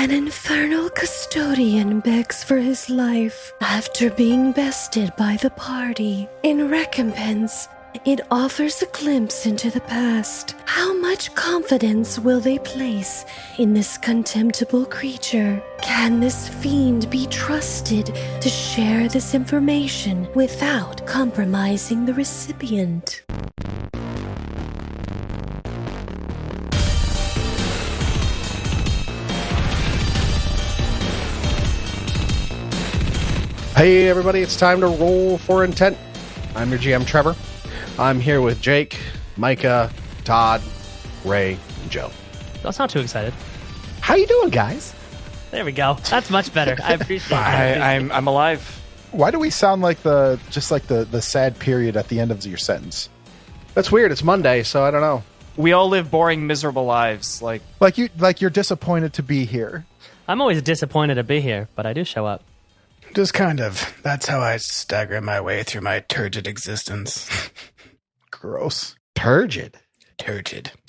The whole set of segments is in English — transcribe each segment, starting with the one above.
An infernal custodian begs for his life after being bested by the party. In recompense, it offers a glimpse into the past. How much confidence will they place in this contemptible creature? Can this fiend be trusted to share this information without compromising the recipient? Hey everybody, it's time to roll for intent. I'm your GM Trevor. I'm here with Jake, Micah, Todd, Ray, and Joe. That's not too excited. How you doing, guys? There we go. That's much better. I appreciate it. I'm alive. Why do we sound like the sad period at the end of your sentence? That's weird. It's Monday, so I don't know. We all live boring, miserable lives. Like you're disappointed to be here. I'm always disappointed to be here, but I do show up. Just kind of. That's how I stagger my way through my turgid existence. Gross. Turgid.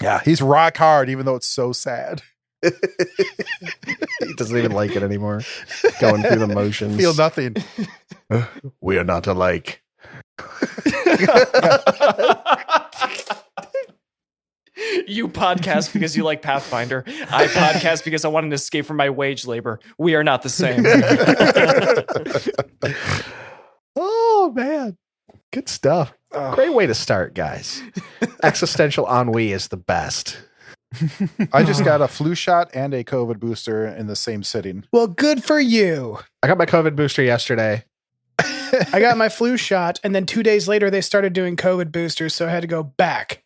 Yeah, he's rock hard, even though it's so sad. He doesn't even like it anymore. Going through the motions. Feel nothing. We are not alike. You podcast because you like Pathfinder. I podcast because I wanted to escape from my wage labor. We are not the same. Oh, man. Good stuff. Great way to start, guys. Existential ennui is the best. I just got a flu shot and a COVID booster in the same sitting. Well, good for you. I got my COVID booster yesterday. I got my flu shot, and then 2 days later, they started doing COVID boosters, so I had to go back.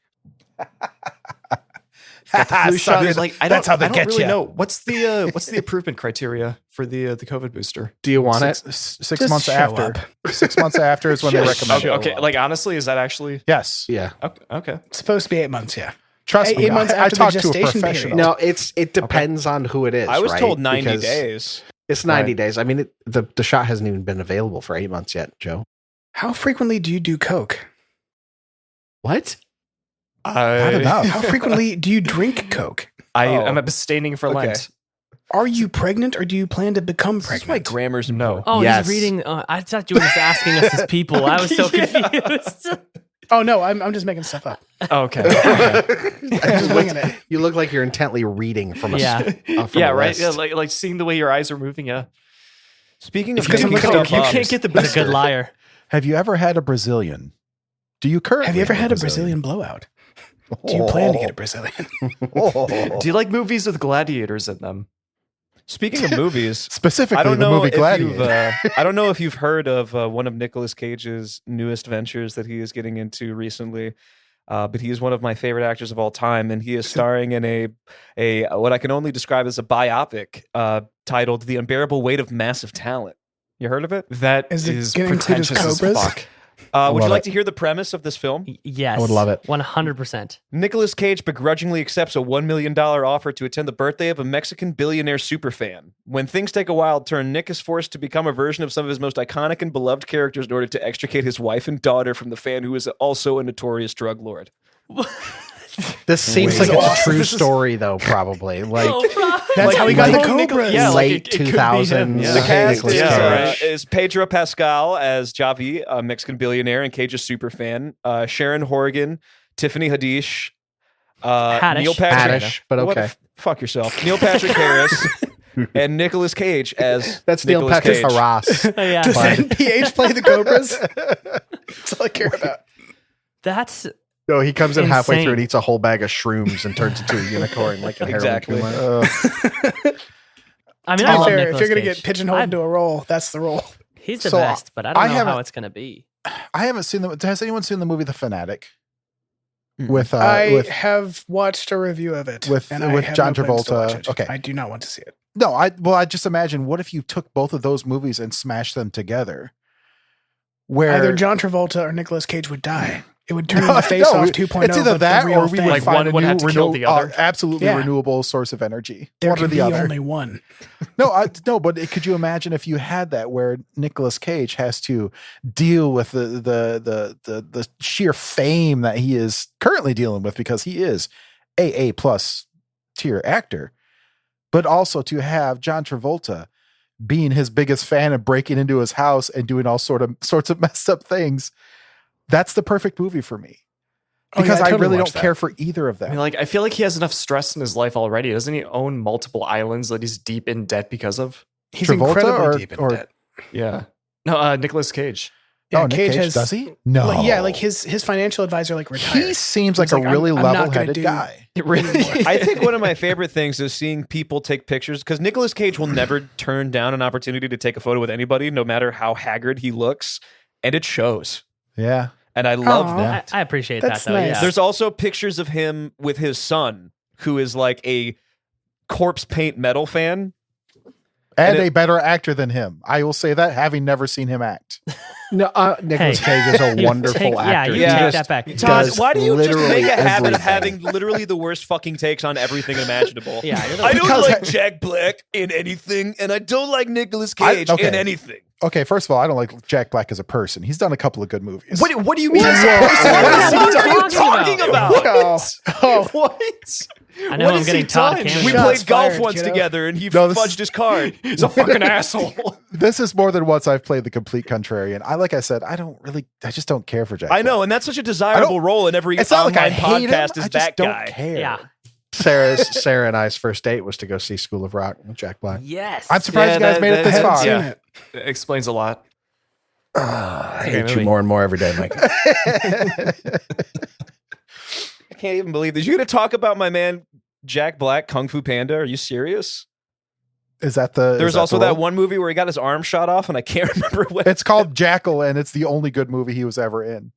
Got the flu shot. Like, That's how they I don't get really you. know. What's the improvement criteria for the COVID booster? Do you want it? Six Just months show after. up. 6 months after is when they recommend it. Okay, like honestly, is that actually? Yes. Yeah. Okay. It's supposed to be 8 months, yeah. Trust me. 8 months I after the talked to a gestation professional. period. No, it depends on who it is. I was right? told 90 Because days. It's 90 days. I mean, the shot hasn't even been available for 8 months yet, Joe. How frequently do you do coke? What? Not enough. How frequently do you drink coke? I am abstaining for Lent. Are you pregnant, or do you plan to become This is pregnant? why grammar's No. Oh, Yes. he's reading. I thought you were just asking us as people. I was so confused. Oh, no, I'm just making stuff up. Okay. I'm just winging it. You look like you're intently reading from a Yeah. from Yeah, a right. list. Yeah, like seeing the way your eyes are moving. Yeah. Speaking of Because I'm making looking stuff at up, You can't get the He's a booster. good liar. Have you ever had a Brazilian? Do you currently Have you ever had a Brazilian blowout? Do you plan to get a Brazilian? Do you like movies with gladiators in them? Speaking of movies, Specifically, I don't the know movie if Gladiator. I don't know if you've heard of one of Nicolas Cage's newest ventures that he is getting into recently. But he is one of my favorite actors of all time, and he is starring in a what I can only describe as a biopic titled "The Unbearable Weight of Massive Talent." You heard of it? That Is is it gonna include his pretentious as cobras? fuck. Would you love like it. to hear the premise of this film? Yes. I would love it. 100%. Nicolas Cage begrudgingly accepts a $1 million offer to attend the birthday of a Mexican billionaire superfan. When things take a wild turn, Nick is forced to become a version of some of his most iconic and beloved characters in order to extricate his wife and daughter from the fan who is also a notorious drug lord. This seems like it's a true story, though. Probably like That's how he got the Nicolas- cobras. yeah, like, late it could be him. 2000s. Yeah. The cast Nicolas Cage. is Pedro Pascal as Javi, a Mexican billionaire and Cage's superfan. Sharon Horgan, Tiffany Haddish, Haddish. Neil Patrick. Haddish, but What the okay. fuck yourself. Neil Patrick Harris and Nicolas Cage as That's Neil Nicolas Patrick Cage. Harras. Yeah. Does NPH play the cobras? That's all I care about. That's No, he comes in halfway Insane. through and eats a whole bag of shrooms and turns into a unicorn like a Exactly. Harold Kumar. I mean, To I be love fair, if Nicolas you're going to Cage. get pigeonholed into a role, that's the role. He's the So, best, but I don't I know haven't- how it's going to be. I haven't seen the. Has anyone seen the movie The Fanatic? Mm-mm. With I with have watched a review of it. with- and I with have John no plans to Travolta. watch it. Okay. I do not want to see it. no, I just imagine what if you took both of those movies and smashed them together, where Either John Travolta or Nicolas Cage would die. It would turn No, into Face no, Off 2.0. It's either but that the real or we thing. would Like find one a had new to kill the other. absolutely Yeah. renewable source of energy. There one or can the be other. only one. No, but could you imagine if you had that where Nicolas Cage has to deal with the sheer fame that he is currently dealing with because he is a plus tier actor, but also to have John Travolta being his biggest fan and breaking into his house and doing all sorts of messed up things. That's the perfect movie for me. Because I really don't care for either of them. I mean, like, I feel like he has enough stress in his life already. Doesn't he own multiple islands that he's deep in debt because of? He's Travolta incredibly deep in debt. Yeah. No, Nicolas Cage. Yeah, Cage has, does he? No. Like his financial advisor retired. He seems like a really level-headed guy. Really? I think one of my favorite things is seeing people take pictures, because Nicolas Cage will never turn down an opportunity to take a photo with anybody, no matter how haggard he looks, and it shows. Yeah. And I love that. I appreciate That's that, though. nice. Yeah. There's also pictures of him with his son, who is like a corpse paint metal fan. And a better actor than him. I will say that, having never seen him act. No, Nicolas Cage is a wonderful actor. You take that back. Todd, why do you just literally make a habit of everything. having literally the worst fucking takes on everything imaginable? Yeah, I don't like Jack Black in anything, and I don't like Nicolas Cage in anything. Okay, first of all, I don't like Jack Black as a person. He's done a couple of good movies. What do you mean? What are you talking about? What? I know What I'm has getting he Todd done? Cameron. We Shots played golf fired, once kiddo. together, and he No, this- fudged his card. He's a fucking asshole. This is more than once I've played the complete contrarian. Like I said, I just don't care for Jack I know, Black. and that's such a desirable role in every It's not like I online hate podcast him. I is just that don't guy. care. Yeah. Sarah and I's first date was to go see School of Rock with Jack Black. Yes. I'm surprised you guys made it this haven't far. seen Yeah. it. It explains a lot. I hate you more and more every day, Mike. I can't even believe this. You going to talk about my man Jack Black, Kung Fu Panda? Are you serious? Is that the? There's is that also the that role? one movie where he got his arm shot off, and I can't remember what. It's called Jackal, and it's the only good movie he was ever in.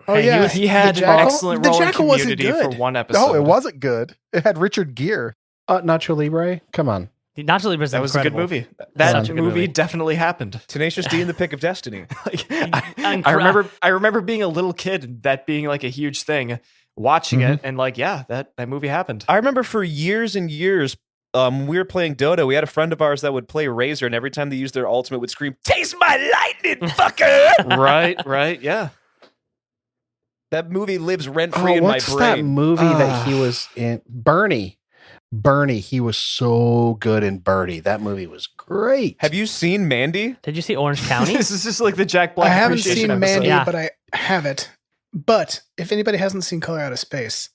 Oh Hey, yeah, he had The an Jackal? excellent The role in Jackal wasn't Community for good. one episode. No, it wasn't good. It had Richard Gere. Nacho Libre? Come on. Nacho Libre's That was a good incredible. movie. Such That a good movie movie. definitely happened. Tenacious D in the Pick of Destiny. Like, I remember being a little kid and that being like a huge thing, watching it, and like, yeah, that movie happened. I remember for years and years, we were playing Dota. We had a friend of ours that would play Razor, and every time they used their ultimate, would scream, "Taste my lightning, fucker!" right, yeah. That movie lives rent free in my what's that brain. movie that he was in? Bernie. He was so good in Bernie. That movie was great. Have you seen Mandy? Did you see Orange County? This is just like the Jack Black I haven't appreciation seen episode. Mandy, Yeah. but I have it. But if anybody hasn't seen Color Out of Space,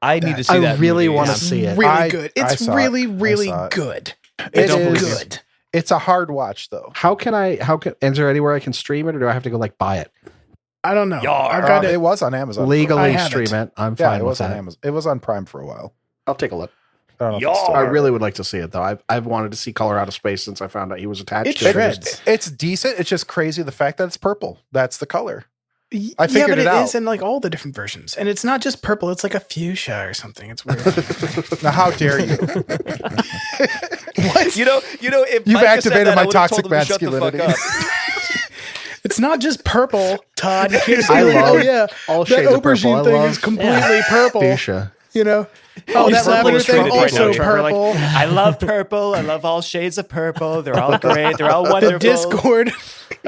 I need to see I that. really movie. want to it's see it. really good. It's saw it. really, I really saw it. good. It It's is. good. It's a hard watch, though. Is there anywhere I can stream it, or do I have to go like buy it? I don't know. Yar. I've got It it. was on Amazon. for a Legally I have stream it. it. I'm while. fine Yeah, it with was on that. Amazon. It was on Prime for a while. I'll take a look. I don't know if it's still I there. really would like to see it though. I've wanted to see Color Out of Space since I found out he was attached It to it. shreds. It's decent. It's just crazy the fact that it's purple. That's the color. I Yeah, figured but it it out. is in like all the different versions, and it's not just purple. It's like a fuchsia or something. It's weird. Now, how dare you? What? You know, if You've Micah said activated that, my I would've toxic told him to shut the fuck masculinity. up. It's not just purple, Todd. You can't I say like, love oh yeah, all that shades of purple. aubergine I thing love is completely purple. fuchsia. You know, oh He's that lavender thing illustrated right also now, Trevor, like, purple. I love purple. I love all shades of purple. They're all great. They're all The wonderful. Discord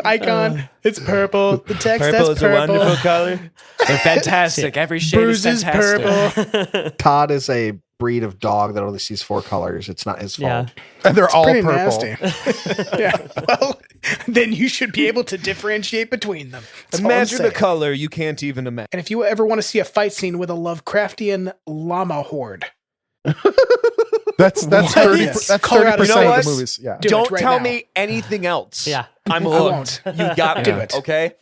icon, it's purple. The text Purple that's is a wonderful purple. color. They're fantastic. Every shade Bruise is is fantastic. purple. Todd is a breed of dog that only sees 4 colors. It's not his Yeah. fault. And they're all Pretty purple. nasty. Yeah. Well, then you should be able to differentiate between them. That's all I'm Imagine the saying. color you can't even imagine. And if you ever want to see a fight scene with a Lovecraftian llama horde, That's What? 30. Yes. That's Colorado 30% You know of what? the movies. Yeah. Do it Don't right tell now. me anything else. Yeah. I'm I hooked. won't. You got Do me. it. Okay.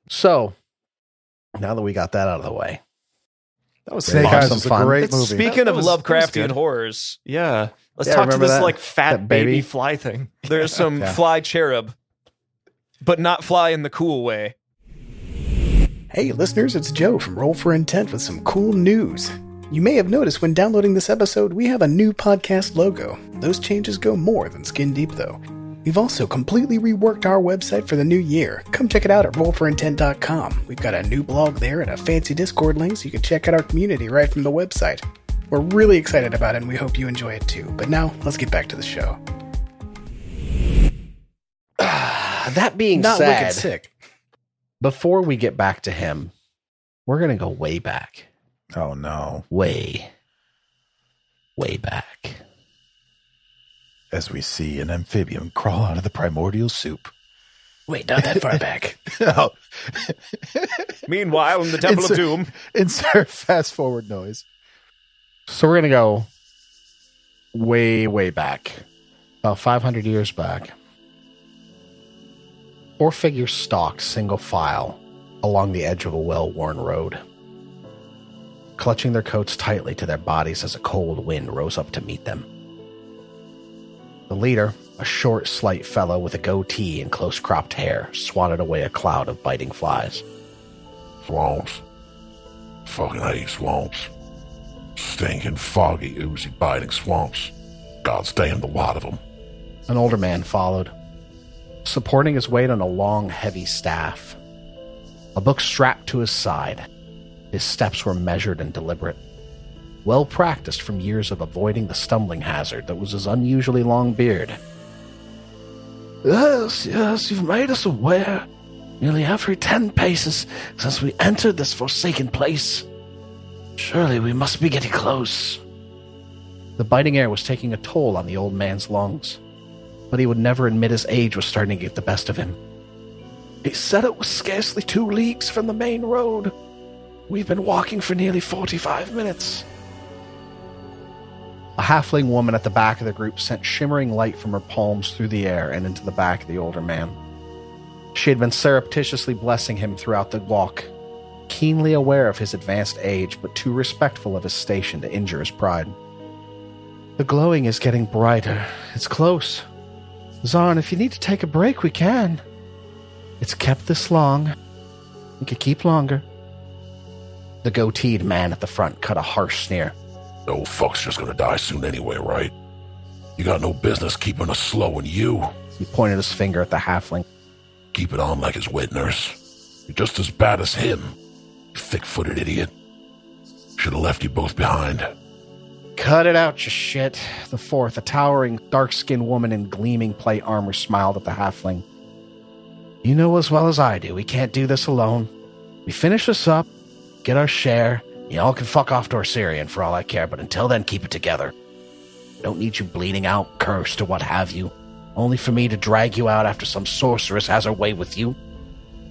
So now that we got that out of the way, That was Snake fun. Eyes Some is a fun. great movie. Speaking That of was- that was Lovecraftian good. horrors, Yeah. Let's Yeah, talk to remember this that? like fat That baby? baby fly thing. there's some Yeah. fly cherub, but not fly in the cool way. Hey listeners, it's Joe from Roll for Intent with some cool news. You may have noticed when downloading this episode, we have a new podcast logo. Those changes go more than skin deep though. We've also completely reworked our website for the new year. Come check it out at rollforintent.com. We've got a new blog there and a fancy Discord link so you can check out our community right from the website. We're really excited about it and we hope you enjoy it too. But now, let's get back to the show. that being Not said, wicked sick. before we get back to him, we're going to go way back. Oh, no. Way back. as we see an amphibian crawl out of the primordial soup. Wait, not that far back. Oh. Meanwhile, in the Temple of Doom. Insert fast forward noise. So we're going to go way, way back. About 500 years back. 4 figures stalked single file along the edge of a well-worn road, clutching their coats tightly to their bodies as a cold wind rose up to meet them. The leader, a short, slight fellow with a goatee and close-cropped hair, swatted away a cloud of biting flies. Swamps. Fucking hate swamps. Stinking, foggy, oozy, biting swamps. God's damn the lot of them. An older man followed, supporting his weight on a long, heavy staff. A book strapped to his side. His steps were measured and deliberate, well practiced from years of avoiding the stumbling hazard that was his unusually long beard. Yes, you've made us aware. Nearly every 10 paces since we entered this forsaken place. Surely we must be getting close. The biting air was taking a toll on the old man's lungs, but he would never admit his age was starting to get the best of him. He said it was scarcely 2 leagues from the main road. We've been walking for nearly 45 minutes. A halfling woman at the back of the group sent shimmering light from her palms through the air and into the back of the older man. She had been surreptitiously blessing him throughout the walk, keenly aware of his advanced age, but too respectful of his station to injure his pride. The glowing is getting brighter. It's close. Zarn, if you need to take a break, we can. It's kept this long. We could keep longer. The goateed man at the front cut a harsh sneer. The old fuck's just gonna die soon anyway, right? You got no business keeping us slow, and you... He pointed his finger at the halfling. Keep it on like his wet nurse. You're just as bad as him, you thick-footed idiot. Should've left you both behind. Cut it out, you shit. The fourth, a towering, dark-skinned woman in gleaming plate armor, smiled at the halfling. You know as well as I do, we can't do this alone. We finish this up, get our share, y'all can fuck off to Orsirian for all I care, but until then, keep it together. Don't need you bleeding out, cursed, or what have you. Only for me to drag you out after some sorceress has her way with you.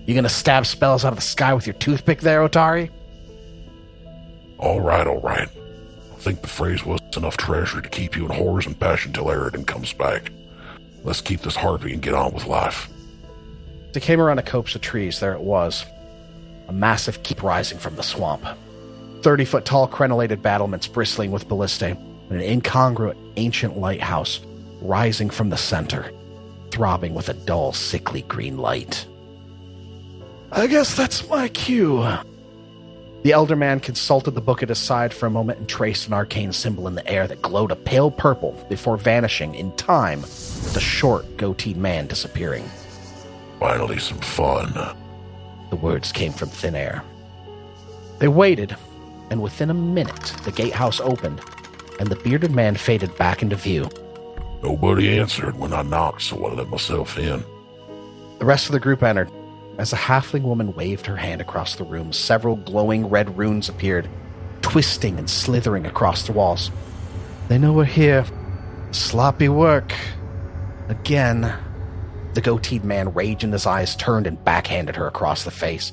You gonna stab spells out of the sky with your toothpick there, Otari? All right. I think the phrase was enough treasure to keep you in horrors and passion till Eridan comes back. Let's keep this harpy and get on with life. They came around a copse of trees. There it was. A massive keep rising from the swamp. 30-foot-tall crenellated battlements bristling with ballistae, and an incongruent ancient lighthouse rising from the center, throbbing with a dull, sickly green light. I guess that's my cue. The elder man consulted the book at his side for a moment and traced an arcane symbol in the air that glowed a pale purple before vanishing in time with the short, goateed man disappearing. Finally some fun. The words came from thin air. They waited, and within a minute, the gatehouse opened, and the bearded man faded back into view. Nobody answered when I knocked, so I let myself in. The rest of the group entered. As a halfling woman waved her hand across the room, several glowing red runes appeared, twisting and slithering across the walls. They know we're here. Sloppy work. Again. The goateed man, rage in his eyes, turned and backhanded her across the face.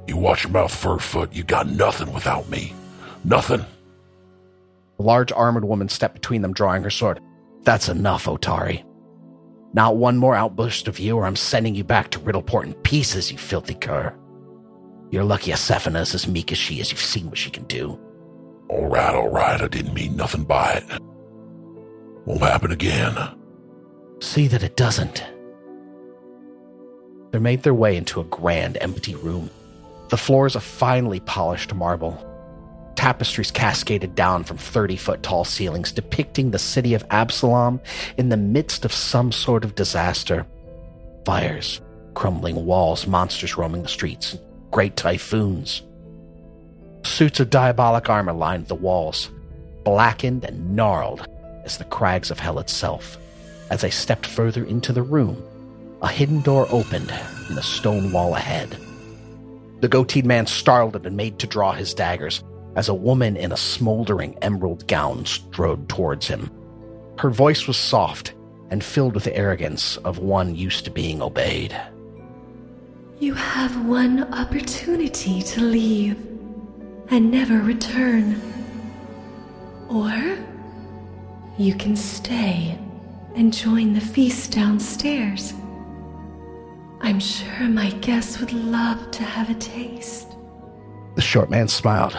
You watch your mouth, Furfoot. You got nothing without me. Nothing. The large armored woman stepped between them, drawing her sword. That's enough, Otari. Not one more outburst of you, or I'm sending you back to Riddleport in pieces, you filthy cur. You're lucky Asephina's as meek as she is. You've seen what she can do. All right. I didn't mean nothing by it. Won't happen again. See that it doesn't. They made their way into a grand, empty room. The floors of finely polished marble. Tapestries cascaded down from 30-foot-tall ceilings, depicting the city of Absalom in the midst of some sort of disaster. Fires, crumbling walls, monsters roaming the streets, great typhoons. Suits of diabolic armor lined the walls, blackened and gnarled as the crags of hell itself. As they stepped further into the room, a hidden door opened in the stone wall ahead. The goateed man startled and made to draw his daggers, as a woman in a smoldering emerald gown strode towards him. Her voice was soft and filled with the arrogance of one used to being obeyed. You have one opportunity to leave and never return. Or you can stay and join the feast downstairs. I'm sure my guests would love to have a taste. The short man smiled.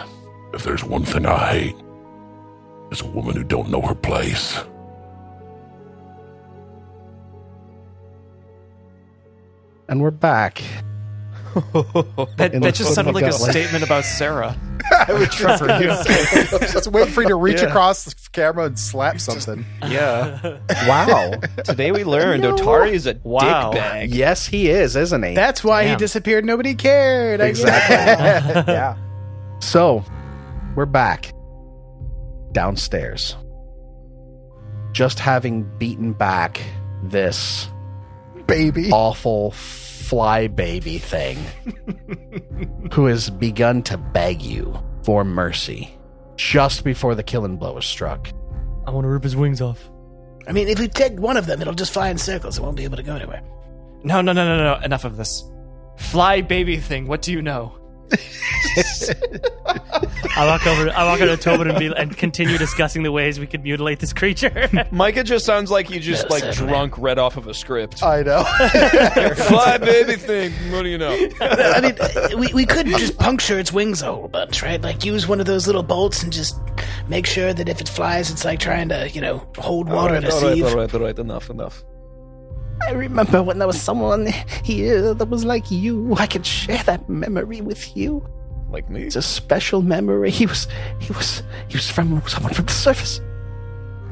If there's one thing I hate, it's a woman who don't know her place. And we're back. That just sounded like a statement about Sarah. I would trust you. Just wait for you to reach across the camera and slap something. Yeah. Wow. Today we learned Otari is a dickbag. Yes, he is, isn't he? That's why he disappeared. Nobody cared. Exactly. Yeah. So, we're back. Downstairs. Just having beaten back this Baby. awful fly baby thing who has begun to beg you for mercy just before the killing blow is struck. I want to rip his wings off. I mean, if we take one of them, it'll just fly in circles. It won't be able to go anywhere. No. Enough of this. Fly baby thing. What do you know? I walk over to Tobin and continue discussing the ways we could mutilate this creature. Micah just sounds like he just drunk read off of a script. I know. Fly baby thing. What do you know? I mean, we could just puncture its wings a whole bunch, right? Like use one of those little bolts and just make sure that if it flies, it's like trying to, hold water in a sieve. All right. Enough. I remember when there was someone here that was like you. I could share that memory with you. Like me? It's a special memory. He was from someone from the surface.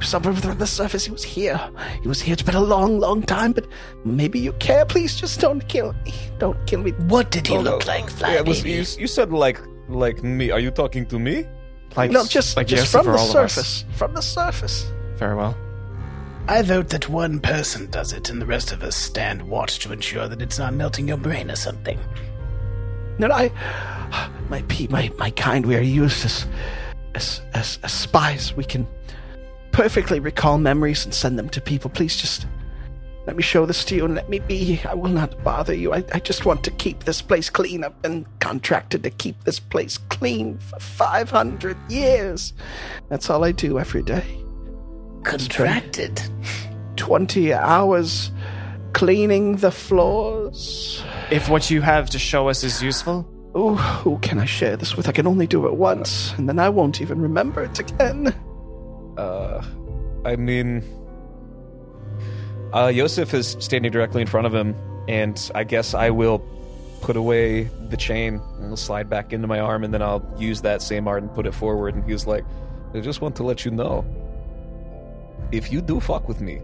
Someone from the surface. He was here. It's been a long, long time, but maybe you care. Please just don't kill me. Don't kill me. What did he look like, Fly Baby? You said like me. Are you talking to me? No, just from the surface. From the surface. Very well. I vote that one person does it and the rest of us stand watch to ensure that it's not melting your brain or something. No, my kind, we are used as spies. We can perfectly recall memories and send them to people. Please just let me show this to you and let me be. I will not bother you. I just want to keep this place clean. I've been contracted to keep this place clean for 500 years. That's all I do every day. Contracted? 20 hours cleaning the floors. If what you have to show us is useful? Oh, who can I share this with? I can only do it once, and then I won't even remember it again. I mean, Yosef is standing directly in front of him, and I guess I will put away the chain and it'll slide back into my arm, and then I'll use that same arm and put it forward. And he's like, I just want to let you know, if you do fuck with me,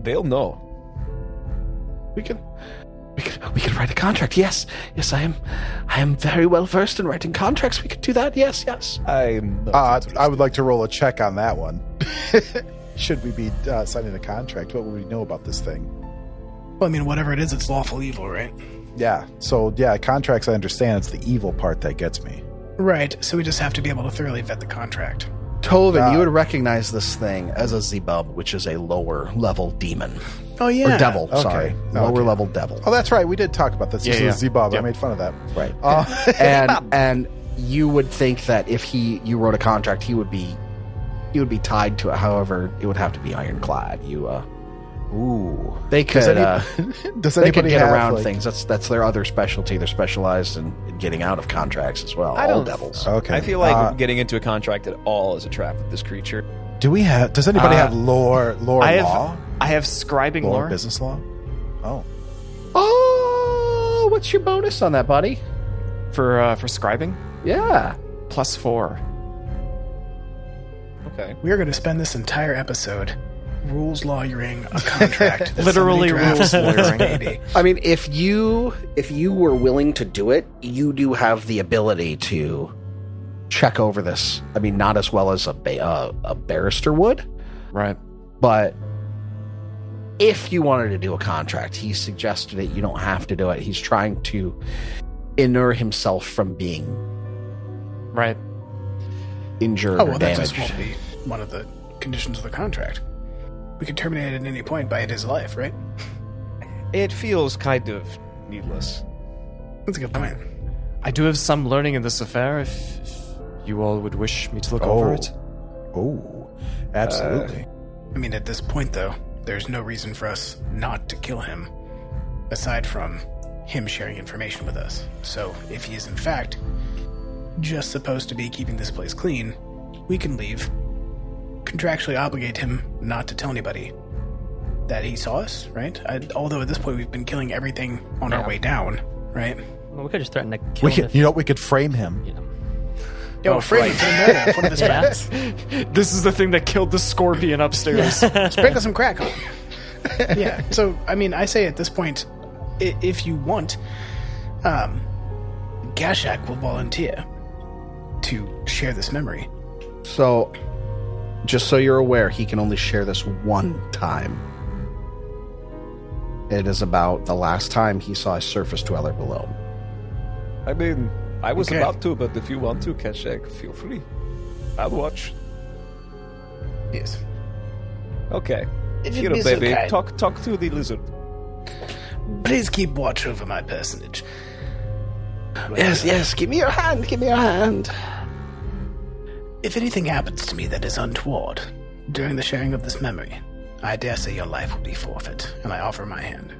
they'll know. We could write a contract. Yes, I am very well versed in writing contracts. We could do that. Yes. I would like to roll a check on that one. Should we be signing a contract? What would we know about this thing? Well, I mean, whatever it is, it's lawful evil, right? Yeah. So, contracts, I understand. It's the evil part that gets me. Right. So we just have to be able to thoroughly vet the contract. Tobin, you would recognize this thing as a Zebub, which is a lower level demon. Oh, yeah. Or devil, Okay. sorry. Lower level devil. Oh, that's right. We did talk about this. This is Zebub. I made fun of that. Right. And you would think that if you wrote a contract, he would be tied to it. However, it would have to be ironclad. They could. Does they anybody could get have, around things. That's their other specialty. They're specialized in getting out of contracts as well. All devils. Okay. I feel like getting into a contract at all is a trap with this creature. Does anybody have lore law? I have scribing lore. Business law? Oh, what's your bonus on that, buddy? For scribing? Yeah. +4. Okay. We are going to spend this entire episode rules lawyering a contract. that Literally somebody drafts rules for us, lawyering. baby. I mean, if you were willing to do it, you do have the ability to check over this. I mean, not as well as a barrister would, Right. but if you wanted to do a contract, he suggested it. You don't have to do it. He's trying to inure himself from being Right. injured Oh, or well, that damaged. just won't be one of the conditions of the contract. We could terminate it at any point by his life, right? It feels kind of needless. That's a good point. I do have some learning in this affair, if you all would wish me to look over it. Oh, absolutely. I mean, at this point, though, there's no reason for us not to kill him, aside from him sharing information with us. So, if he is in fact just supposed to be keeping this place clean, we can leave, contractually obligate him not to tell anybody that he saw us, right? Although at this point we've been killing everything on our way down, right? Well, we could just threaten to kill him. We could frame him. Frame him for the murder of one of his friends. This is the thing that killed the scorpion upstairs. Sprinkle some crack on him. Yeah, so, I mean, I say at this point, if you want, Gashak will volunteer to share this memory. So, just so you're aware, he can only share this one time. It is about the last time he saw a surface dweller below. I mean, I was about to, but if you want to, Kashak, feel free. I'll watch. Yes. Okay. If Here, you'd be baby. so kind. Talk to the lizard. Please keep watch over my personage. Yes, give me your hand. If anything happens to me that is untoward during the sharing of this memory, I dare say your life will be forfeit, and I offer my hand.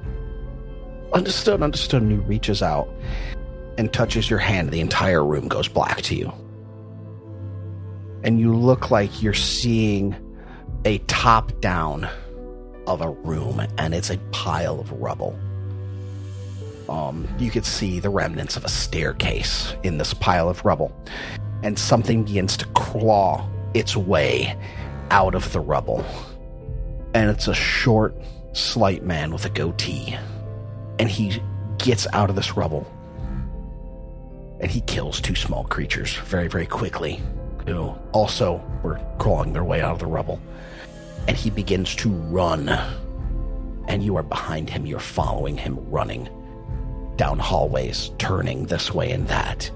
Understood. And he reaches out and touches your hand. The entire room goes black to you. And you look like you're seeing a top down of a room, and it's a pile of rubble. You could see the remnants of a staircase in this pile of rubble, and something begins to claw its way out of the rubble. And it's a short, slight man with a goatee. And he gets out of this rubble. And he kills two small creatures very, very quickly, who also were crawling their way out of the rubble. And he begins to run. And you are behind him. You're following him, running down hallways, turning this way and that.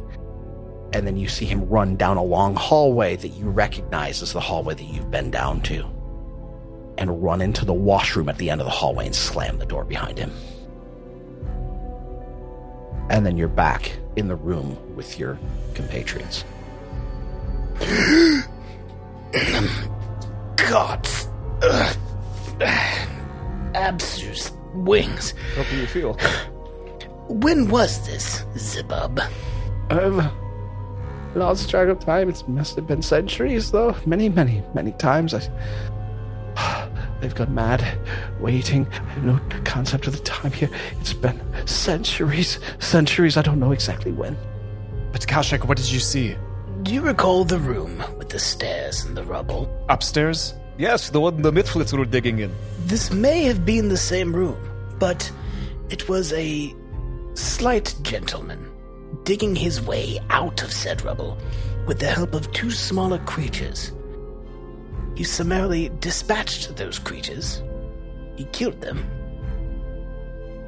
And then you see him run down a long hallway that you recognize as the hallway that you've been down to, and run into the washroom at the end of the hallway and slam the door behind him. And then you're back in the room with your compatriots. Gods. Absur's wings. How do you feel? When was this, Zebub? I've lost track of time. It must have been centuries, though. Many, many, many times. I've gone mad, waiting. I have no concept of the time here. It's been centuries. I don't know exactly when. But Kashak, what did you see? Do you recall the room with the stairs and the rubble? Upstairs? Yes, the one the Midflits were digging in. This may have been the same room, but it was a slight gentleman digging his way out of said rubble with the help of two smaller creatures. He summarily dispatched those creatures. He killed them.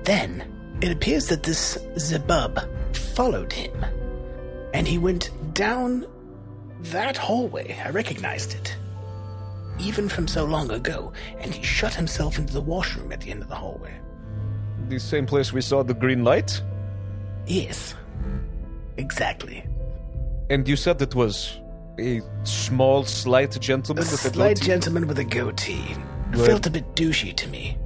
Then, it appears that this Zebub followed him, and he went down that hallway. I recognized it, even from so long ago, and he shut himself into the washroom at the end of the hallway. The same place we saw the green light? Yes, exactly. And you said it was a small, slight gentleman A with a slight goatee? gentleman with a goatee. It Right. felt a bit douchey to me.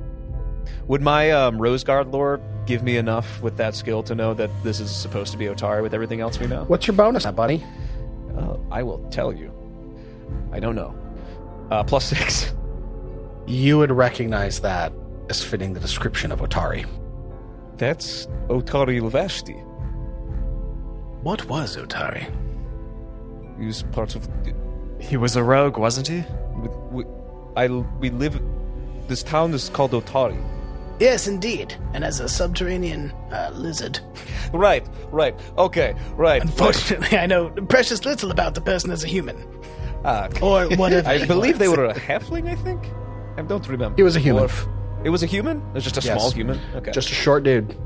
Would my Rose Guard lore give me enough with that skill to know that this is supposed to be Otari with everything else we know? What's your bonus, buddy? I will tell you. I don't know. +6. You would recognize that as fitting the description of Otari. That's Otari Lvashti. What was Otari? He's part of... He was a rogue, wasn't he? We live... This town is called Otari. Yes, indeed. And as a subterranean lizard. Right. Okay, right. Unfortunately, I know precious little about the person as a human. Okay. Or whatever. I he believe they was. were a halfling, I think? I don't remember. He was a human. It was a human? It was just a Yes. small human? Okay. Just a short dude.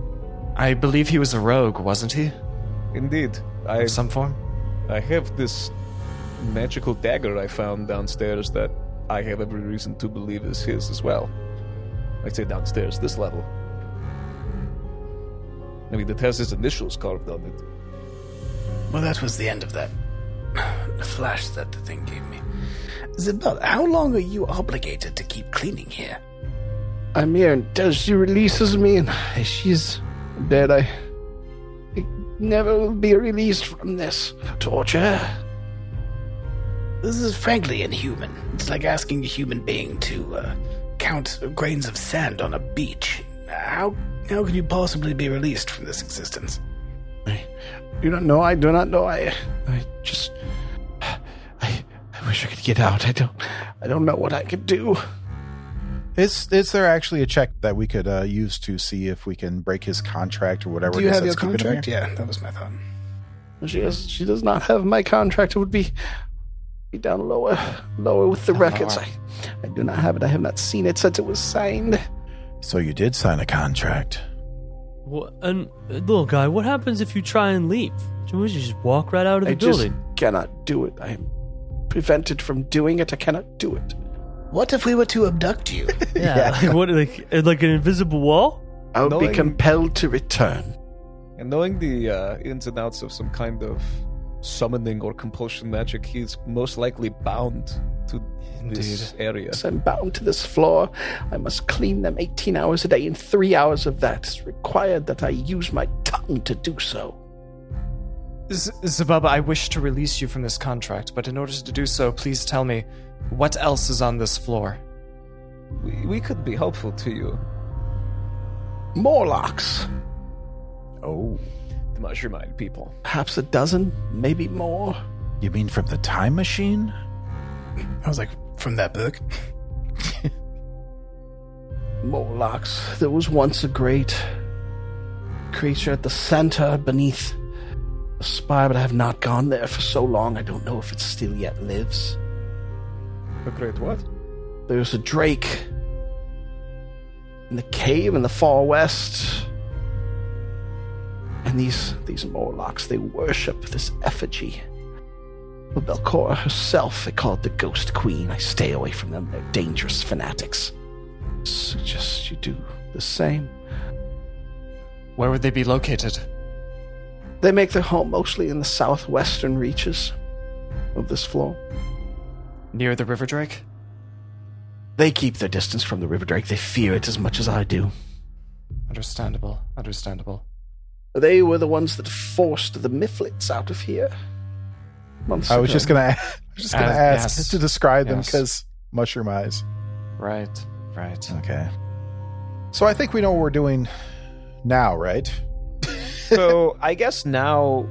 I believe he was a rogue, wasn't he? Indeed. I Of some form? have this magical dagger I found downstairs that I have every reason to believe is his as well. I'd say downstairs, this level. I mean, it has his initials carved on it. Well, that was the end of that flash that the thing gave me. Isabella, how long are you obligated to keep cleaning here? I'm here until she releases me, and she's dead. I never will be released from this torture. This is frankly inhuman. It's like asking a human being to count grains of sand on a beach. How can you possibly be released from this existence? I do not know. I do not know. I wish I could get out. I don't know what I could do. Is there actually a check that we could use to see if we can break his contract or whatever? Do you have your contract? Yeah, that was my thought. She does not have my contract. It would be down lower with the records. I do not have it. I have not seen it since it was signed. So you did sign a contract. And little guy, what happens if you try and leave? Should we just walk right out of the building? I just cannot do it. I am prevented from doing it. I cannot do it. What if we were to abduct you? Yeah. Like an invisible wall? I would be compelled to return. And knowing the ins and outs of some kind of summoning or compulsion magic, he's most likely bound to this area. Yes, I'm bound to this floor. I must clean them 18 hours a day, and 3 hours of that is required that I use my tongue to do so. Zababa, I wish to release you from this contract, but in order to do so, please tell me, what else is on this floor? We could be helpful to you. Morlocks. Oh. The mushroom-eyed people. Perhaps a dozen, maybe more. You mean from the time machine? I was like, from that book? Morlocks. There was once a great creature at the center beneath the spire, but I have not gone there for so long. I don't know if it still yet lives. A great what? There's a drake in the cave in the far west. And these Morlocks, they worship this effigy of Belcora herself. They call it the Ghost Queen. I stay away from them. They're dangerous fanatics. Suggest you do the same. Where would they be located? They make their home mostly in the southwestern reaches of this floor. Near the River Drake? They keep their distance from the River Drake. They fear it as much as I do. Understandable. They were the ones that forced the Mifflets out of here. I was just gonna ask to describe them because mushroom eyes. Right. Okay. So I think we know what we're doing now, right? So I guess now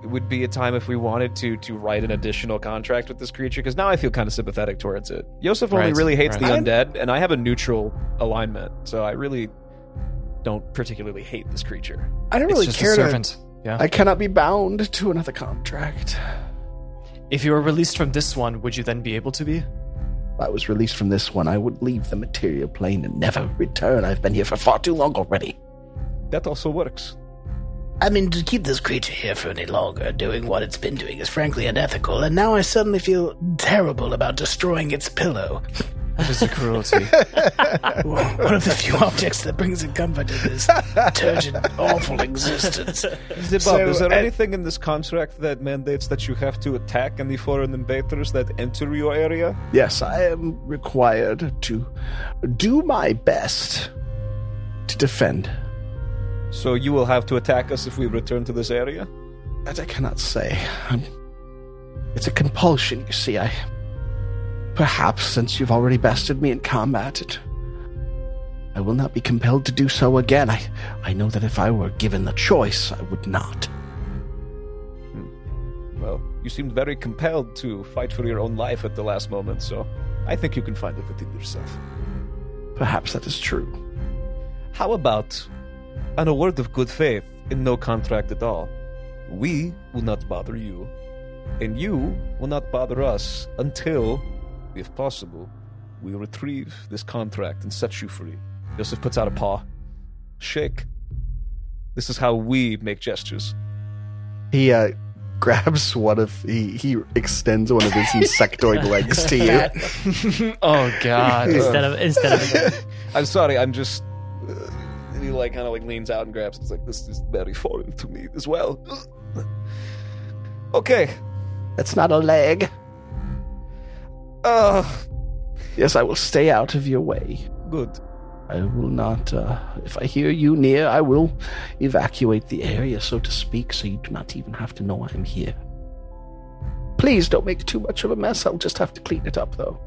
would be a time if we wanted to write an additional contract with this creature, because now I feel kind of sympathetic towards it. Yosef only really hates the undead, and I have a neutral alignment, so I really don't particularly hate this creature. I don't really care to... Yeah. I cannot be bound to another contract. If you were released from this one, would you then be able to be? If I was released from this one, I would leave the material plane and never return. I've been here for far too long already. That also works. I mean, to keep this creature here for any longer, doing what it's been doing is frankly unethical, and now I suddenly feel terrible about destroying its pillow. That is a cruelty. One of the few objects that brings a comfort in this turgid, awful existence. Bob, is there anything in this contract that mandates that you have to attack any foreign invaders that enter your area? Yes, I am required to do my best to defend. So you will have to attack us if we return to this area? That I cannot say. It's a compulsion, you see. Perhaps, since you've already bested me in combat, I will not be compelled to do so again. I know that if I were given the choice, I would not. Well, you seemed very compelled to fight for your own life at the last moment, so I think you can find it within yourself. Perhaps that is true. How about, on a word of good faith, in no contract at all, we will not bother you, and you will not bother us until, if possible, we retrieve this contract and set you free. Joseph puts out a paw. Shake. This is how we make gestures. He grabs he extends one of his insectoid legs to you. Oh God! Instead of I'm sorry. I'm just. And he kind of leans out and grabs it. It's like, this is very foreign to me as well. Okay. That's not a leg. Yes, I will stay out of your way. Good. I will not, if I hear you near, I will evacuate the area, so to speak, so you do not even have to know I'm here. Please don't make too much of a mess. I'll just have to clean it up, though.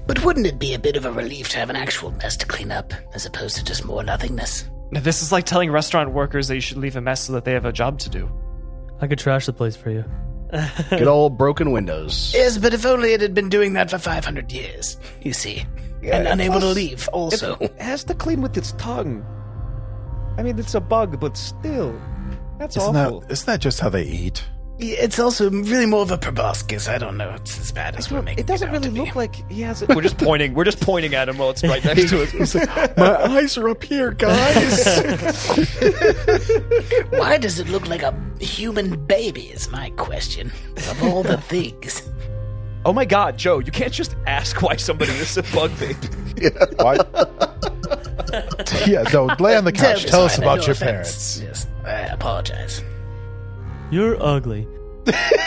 But wouldn't it be a bit of a relief to have an actual mess to clean up, as opposed to just more nothingness? Now, this is like telling restaurant workers that you should leave a mess so that they have a job to do. I could trash the place for you. Good old broken windows. Yes, but if only it had been doing that for 500 years, you see. And unable to leave, also. It has to clean with its tongue. I mean, it's a bug, but still. That's awful. Isn't that just how they eat? It's also really more of a proboscis. I don't know. It's as bad as we're making it doesn't really look like he has it. We're just pointing at him while it's right next to us. He's like, my eyes are up here, guys. Why does it look like a human baby is my question. Of all the things. Oh my God, Joe, you can't just ask why somebody is a bug baby. Why? Yeah, no, lay on the couch. Tell us about your parents. Yes, I apologize. You're ugly.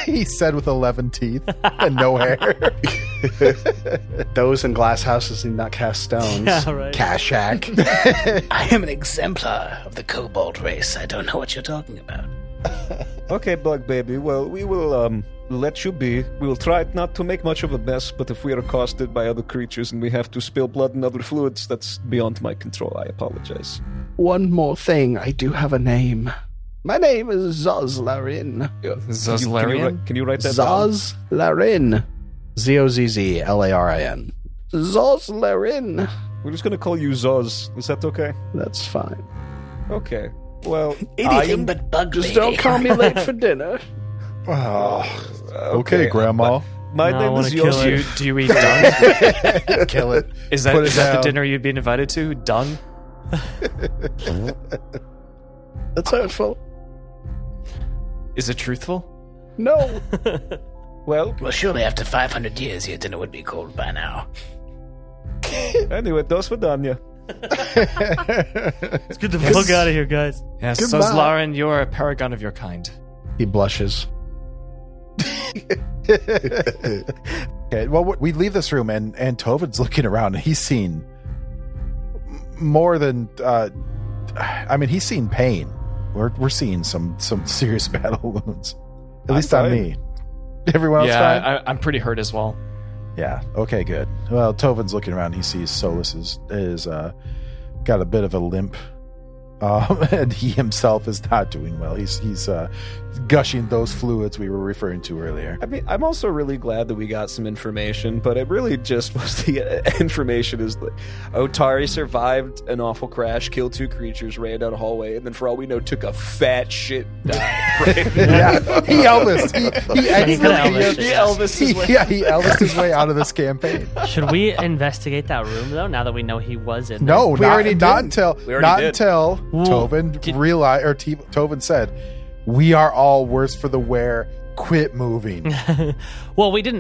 He said with 11 teeth and no hair. Those in glass houses need not cast stones. Yeah, right. Kashak. I am an exemplar of the kobold race. I don't know what you're talking about. Okay, bug baby. Well, we will let you be. We will try not to make much of a mess, but if we are accosted by other creatures and we have to spill blood and other fluids, that's beyond my control. I apologize. One more thing. I do have a name. My name is Zozlarin. Zozlarin? Can you write that down? Zozlarin. Zozzlarin. Zozlarin. We're just going to call you Zoz. Is that okay? That's fine. Okay. Well, anything but bug Just baby. don't call me late for dinner. Okay, Grandma. My name is Yoshi. Do you eat dung? Kill it. Is that the dinner you'd be invited to? Dung? That's hurtful. Is it truthful? No. Well, surely after 500 years, your dinner would be cold by now. Anyway, dos vidanya. Let's get the fuck out of here, guys. Yes, Goodbye. Zozlarin, you're a paragon of your kind. He blushes. Okay, well, we leave this room, and Tovin's looking around, and he's seen more than... he's seen pain. We're seeing some serious battle wounds. At least on me. Everyone else fine? Yeah, I'm pretty hurt as well. Yeah. Okay, good. Well, Tovin's looking around. He sees Solus is got a bit of a limp. And he himself is not doing well. He's gushing those fluids we were referring to earlier. I mean, I'm also really glad that we got some information, but it really just was the information is that Otari survived an awful crash, killed 2 creatures, ran down a hallway, and then for all we know, took a fat shit dive. Right? Yeah, he Elvis. He Elvis his way out of this campaign. Should we investigate that room though? Now that we know he was in there? No, not until Well, Tovin said, "We are all worse for the wear. Quit moving." Well, I don't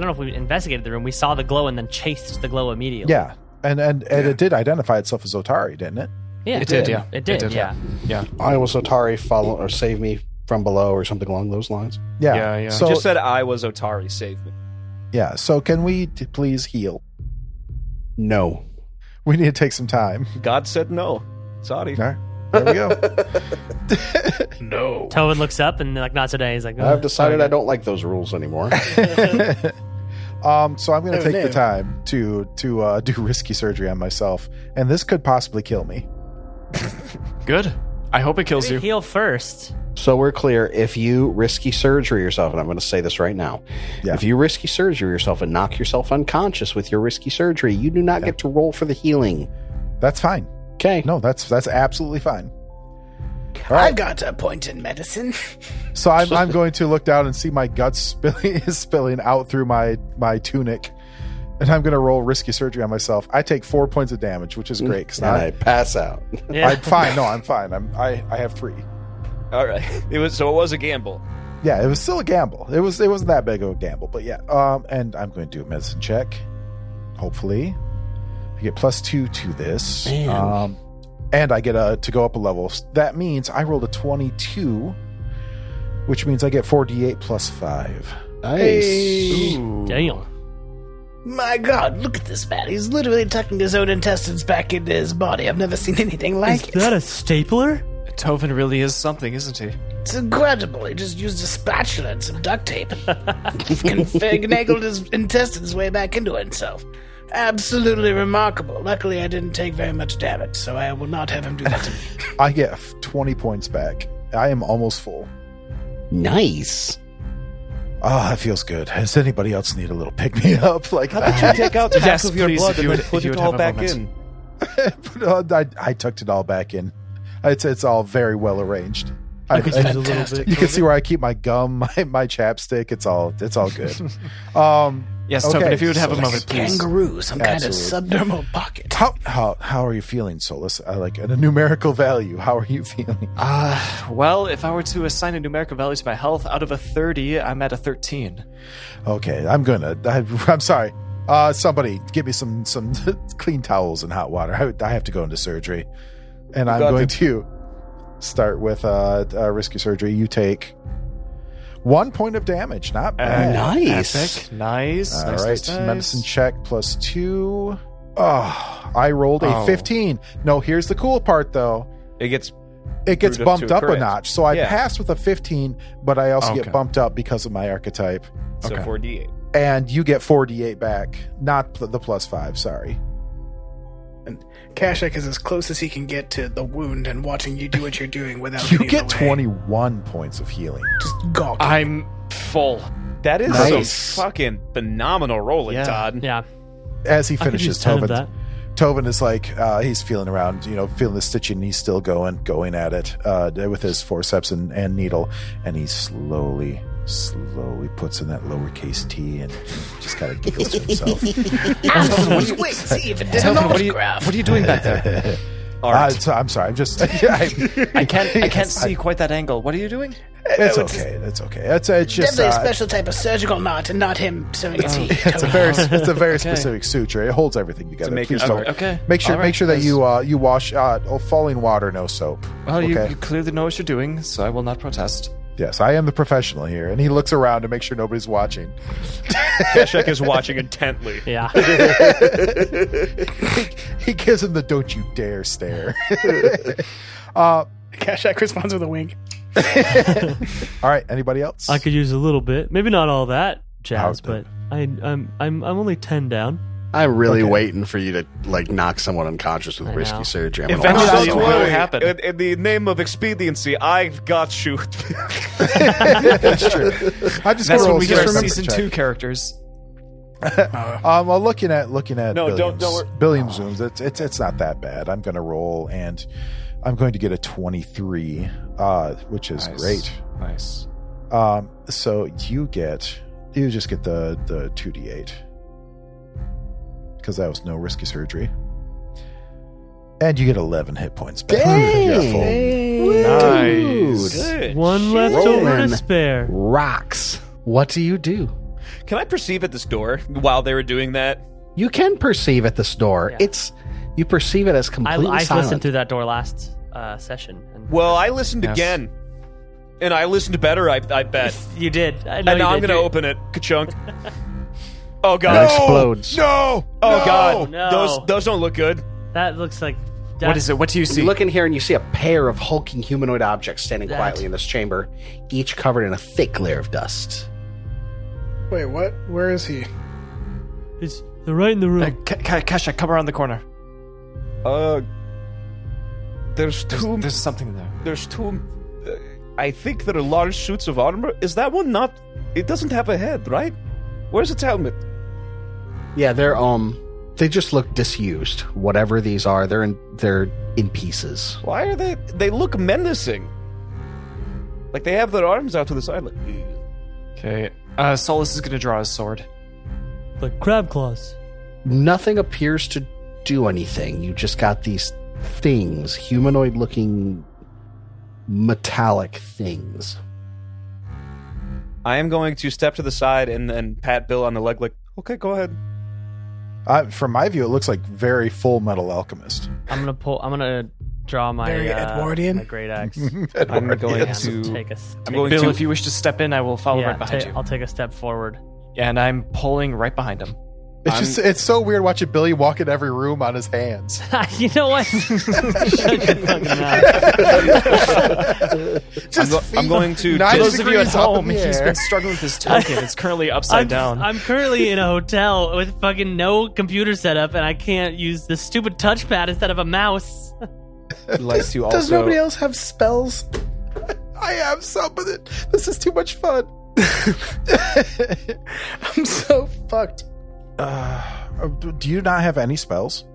know if we investigated the room. We saw the glow and then chased the glow immediately. Yeah, and it did identify itself as Otari, didn't it? Yeah, It did. It did. Yeah. I was Otari, follow or save me from below, or something along those lines. Yeah. So, So just said I was Otari, save me. yeah. So can we please heal? No. We need to take some time. God said no. Sorry. All right, there we go. No. Tobin looks up and not today. He's like, oh, I've decided sorry. I don't like those rules anymore. So I'm going to Oh, take no. the time to do risky surgery on myself, and this could possibly kill me. Good. I hope it kills Maybe you. heal first. So we're clear, if you risky surgery yourself, and I'm going to say this right now, Yeah. if you risky surgery yourself and knock yourself unconscious with your risky surgery, you do not get to roll for the healing. That's fine. Okay. No, that's absolutely fine. All I've right. got a point in medicine. So I'm going to look down and see my guts spilling out through my tunic, and I'm going to roll risky surgery on myself. I take 4 points of damage, which is great. And I pass out. Yeah. I'm fine. No, I'm fine. I have 3. All right. It was a gamble. Yeah, it was still a gamble. It wasn't that big of a gamble, but yeah. And I'm going to do a medicine check. Hopefully, I get +2 to this. And I get to go up a level. That means I rolled a 22, which means I get 4d8 plus 5. Nice. Ooh. Damn. My God, look at this man. He's literally tucking his own intestines back into his body. I've never seen anything like it. Is that a stapler? Tovin really is something, isn't he? It's incredible. He just used a spatula and some duct tape. Finagled his intestines way back into himself. Absolutely remarkable. Luckily, I didn't take very much damage, so I will not have him do that to me. I get 20 points back. I am almost full. Nice. Oh, that feels good. Does anybody else need a little pick-me-up like How that? about you take out half of your please, blood if and you then would- put if you it would all have a back moment. in? I tucked it all back in. It's all very well arranged. I could use a little bit. You can see where I keep my gum, my chapstick. It's all good. Yes, okay, Tovin, if you would have a so- moment, please. Kangaroo, some kind of Absolutely. subdermal pocket. How are you feeling, Solus? Like at a numerical value, how are you feeling? Well, if I were to assign a numerical value to my health, out of a 30, I'm at a 13. Okay, I'm sorry. Somebody give me some clean towels and hot water. I have to go into surgery, and I'm going to start with risky surgery. You take 1 point of damage. Not bad. Nice. Epic. Nice. All nice, right, nice, nice. medicine check +2. Oh, I rolled a 15. No, here's the cool part though. It gets Bumped to a up a crit. notch. So I Yeah. passed with a 15, but I also Okay. get bumped up because of my archetype. So 4d8. And you get 4d8 back, not the +5, sorry. And Kashak is as close as he can get to the wound and watching you do what you're doing without You getting get in the way. 21 points of healing. Just gawk. I'm full. That is Nice. some fucking phenomenal rolling, Yeah. Todd. Yeah. As he I could use finishes, 10 of that. Tovin is like, he's feeling around, feeling the stitching, and he's still going at it with his forceps and needle, and he slowly puts in that lowercase t and just kind of giggles to himself. Wait, see if it did an Tovin, what autograph. are you doing back there? I'm sorry. I'm just. I can't see quite that angle. What are you doing? It's okay. It's okay. It's just. Definitely a special type of surgical knot and not him sewing a T. It's a very specific suture. It holds everything together. make it Please don't- work. Okay. Make sure All right. that you wash falling water, no soap. Well, okay. you clearly know what you're doing, so I will not protest. Yes, I am the professional here, and he looks around to make sure nobody's watching. Kashak is watching intently. Yeah. He gives him the "Don't you dare" stare. Kashak responds with a wink. All right. Anybody else? I could use a little bit. Maybe not all that jazz, How- but I'm only 10 down. I'm really Okay. waiting for you to knock someone unconscious with I risky know. surgery. I'm Eventually gonna- it Don't will worry. happen. In the name of expediency, I've got you. That's true. I'm just That's gonna when roll we a get our remember season check. 2 characters. Well, looking at No, Billiam's, don't worry. Billiam's zooms, it's not that bad. I'm going to roll, and I'm going to get a 23, which is great. Nice. So you just get the 2d8 because that was no risky surgery, and you get 11 hit points back. Nice. Good. One left over Rolling. to spare. Rocks. What do you do? Can I perceive at this door while they were doing that? You can perceive at this door. Yeah. You perceive it as completely I silent. listened through that door last session. And Well, I listened Yes. again. And I listened better, I bet. you did. I know And you now I'm did. going to You- open it. Ka-chunk. Oh, It God. explodes. No! Oh, God. No. Those don't look good. That looks like. What is it? What do you see? You look in here and you see a pair of hulking humanoid objects standing That- quietly in this chamber, each covered in a thick layer of dust. Wait, what? Where is he? They're right in the room. Kasha, come around the corner. There's two... There's something there. There's two... I think there are large suits of armor. Is that one not... It doesn't have a head, right? Where's its helmet? Yeah, they just look disused. Whatever these are, they're in pieces. Why are they... They look menacing. Like they have their arms out to the side. Like, Okay. Solus is going to draw his sword. Like crab claws. Nothing appears to do anything. You just got these things, humanoid-looking metallic things. I am going to step to the side and then pat Bill on the leg like, okay, go ahead. From my view, it looks like very Full Metal Alchemist. I'm gonna draw my Very Edwardian. my great axe. I'm going to Bill, if you wish to step in, I will follow right behind you. I'll take a step forward. Yeah, and I'm pulling right behind him. It's so weird watching Billy walk in every room on his hands. You know what? Shut your fucking mouth. I'm going to... For those of you at home, he's been struggling with his token. It's currently upside down. I'm currently in a hotel with fucking no computer setup, and I can't use the stupid touchpad instead of a mouse. Does nobody else have spells? I have some, but this is too much fun. I'm so fucked. Do you not have any spells?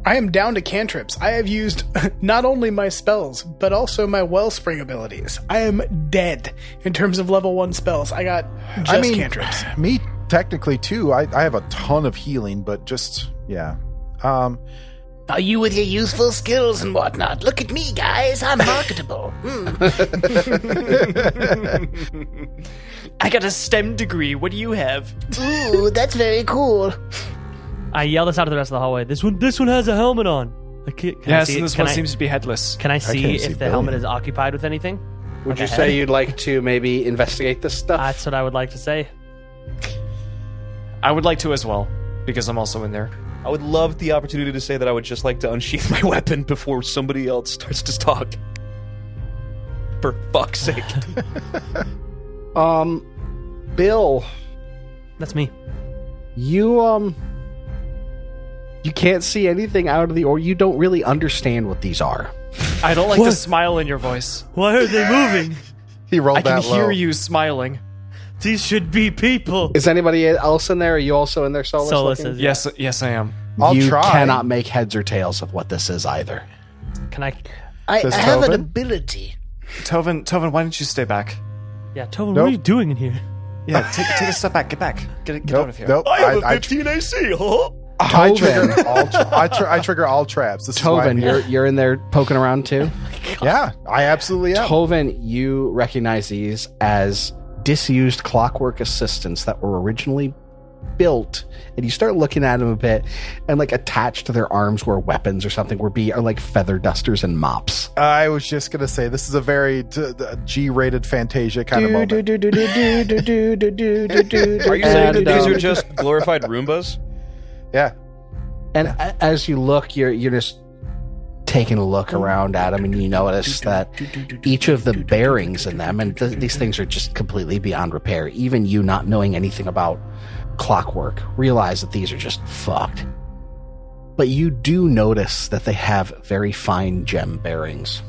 I am down to cantrips. I have used not only my spells, but also my wellspring abilities. I am dead in terms of level 1 spells. I got just cantrips. Me, technically, too. I have a ton of healing, but just, yeah. Are you with your useful skills and whatnot? Look at me, guys. I'm marketable. I got a STEM degree. What do you have? Ooh, that's very cool. I yell this out to the rest of the hallway. This one has a helmet on. Yes, and this one seems to be headless. Can I see if the helmet is occupied with anything? Would you say you'd like to maybe investigate this stuff? That's what I would like to say. I would like to as well, because I'm also in there. I would love the opportunity to say that I would just like to unsheath my weapon before somebody else starts to talk. For fuck's sake. Bill. That's me. You can't see anything out of or you don't really understand what these are. I don't like the smile in your voice. Why are they moving? He rolled that low. I can hear you smiling. These should be people. Is anybody else in there? Are you also in there, Solus? Solus is, yes, I am. You try. cannot make heads or tails of what this is either. Can I have an ability. Tovin, why don't you stay back? Yeah, Tovin, what are you doing in here? Yeah, take a step back. Get back. Get out of here. Nope. I have a 15 AC, huh? I trigger all traps. This Tovin, you're in there poking around too? Yeah, I absolutely am. Tovin, you recognize these as disused clockwork assistants that were originally built, and you start looking at them a bit, and like attached to their arms were weapons or something, are like feather dusters and mops. I was just gonna say this is a very G-rated Fantasia kind of moment. Are you saying that these are just glorified Roombas? Yeah. And as you look, you're just taking a look around at them, and you notice that each of the bearings in them, and these things are just completely beyond repair. Even you, not knowing anything about clockwork, realize that these are just fucked. But you do notice that they have very fine gem bearings.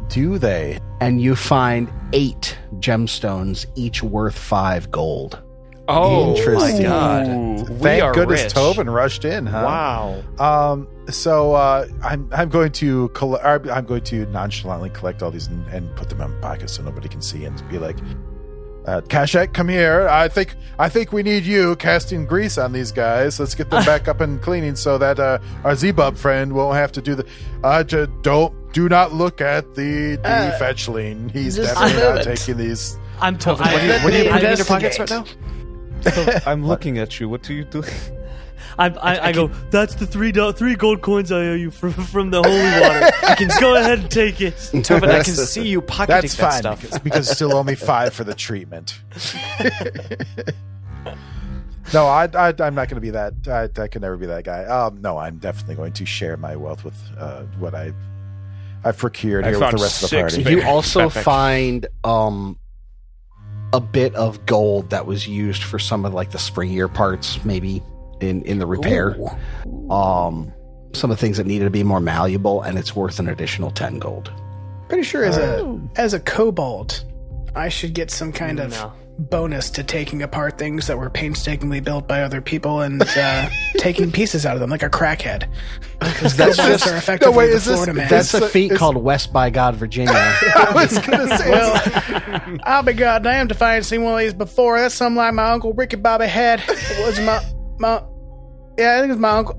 Do they? And you find 8 gemstones, each worth 5 gold. Oh, interesting. My God. Thank goodness rich. Tovin rushed in, huh? Wow. So I'm going to nonchalantly collect all these and put them in my pocket so nobody can see, and be like, Kashek, come here. I think we need you casting grease on these guys. Let's get them back up and cleaning so that our Z-Bub friend won't have to do the. Do not look at the fetchling. He's definitely not taking these. I'm Tovin. What are you putting in your pockets right now? I'm looking at you. What are you doing? I go, that's the 3 gold coins I owe you from the holy water. Go ahead and take it. Tovin, I can see you pocketing That's that fine, stuff. because it's still only 5 for the treatment. No, I'm not going to be that. I can never be that guy. No, I'm definitely going to share my wealth with what I've procured here with the rest of the party. You also find a bit of gold that was used for some of like the springier parts, maybe in the repair. Some of the things that needed to be more malleable, and it's worth an additional 10 gold. Pretty sure as a kobold, I should get some kind of bonus to taking apart things that were painstakingly built by other people and taking pieces out of them, like a crackhead. Because that's just are effectively the Florida man. That's a feat called West by God, Virginia. I was going to say. Well, I'll be goddamned if I ain't seen one of these before. That's something like my Uncle Ricky Bobby had. It was my yeah, I think it was my uncle,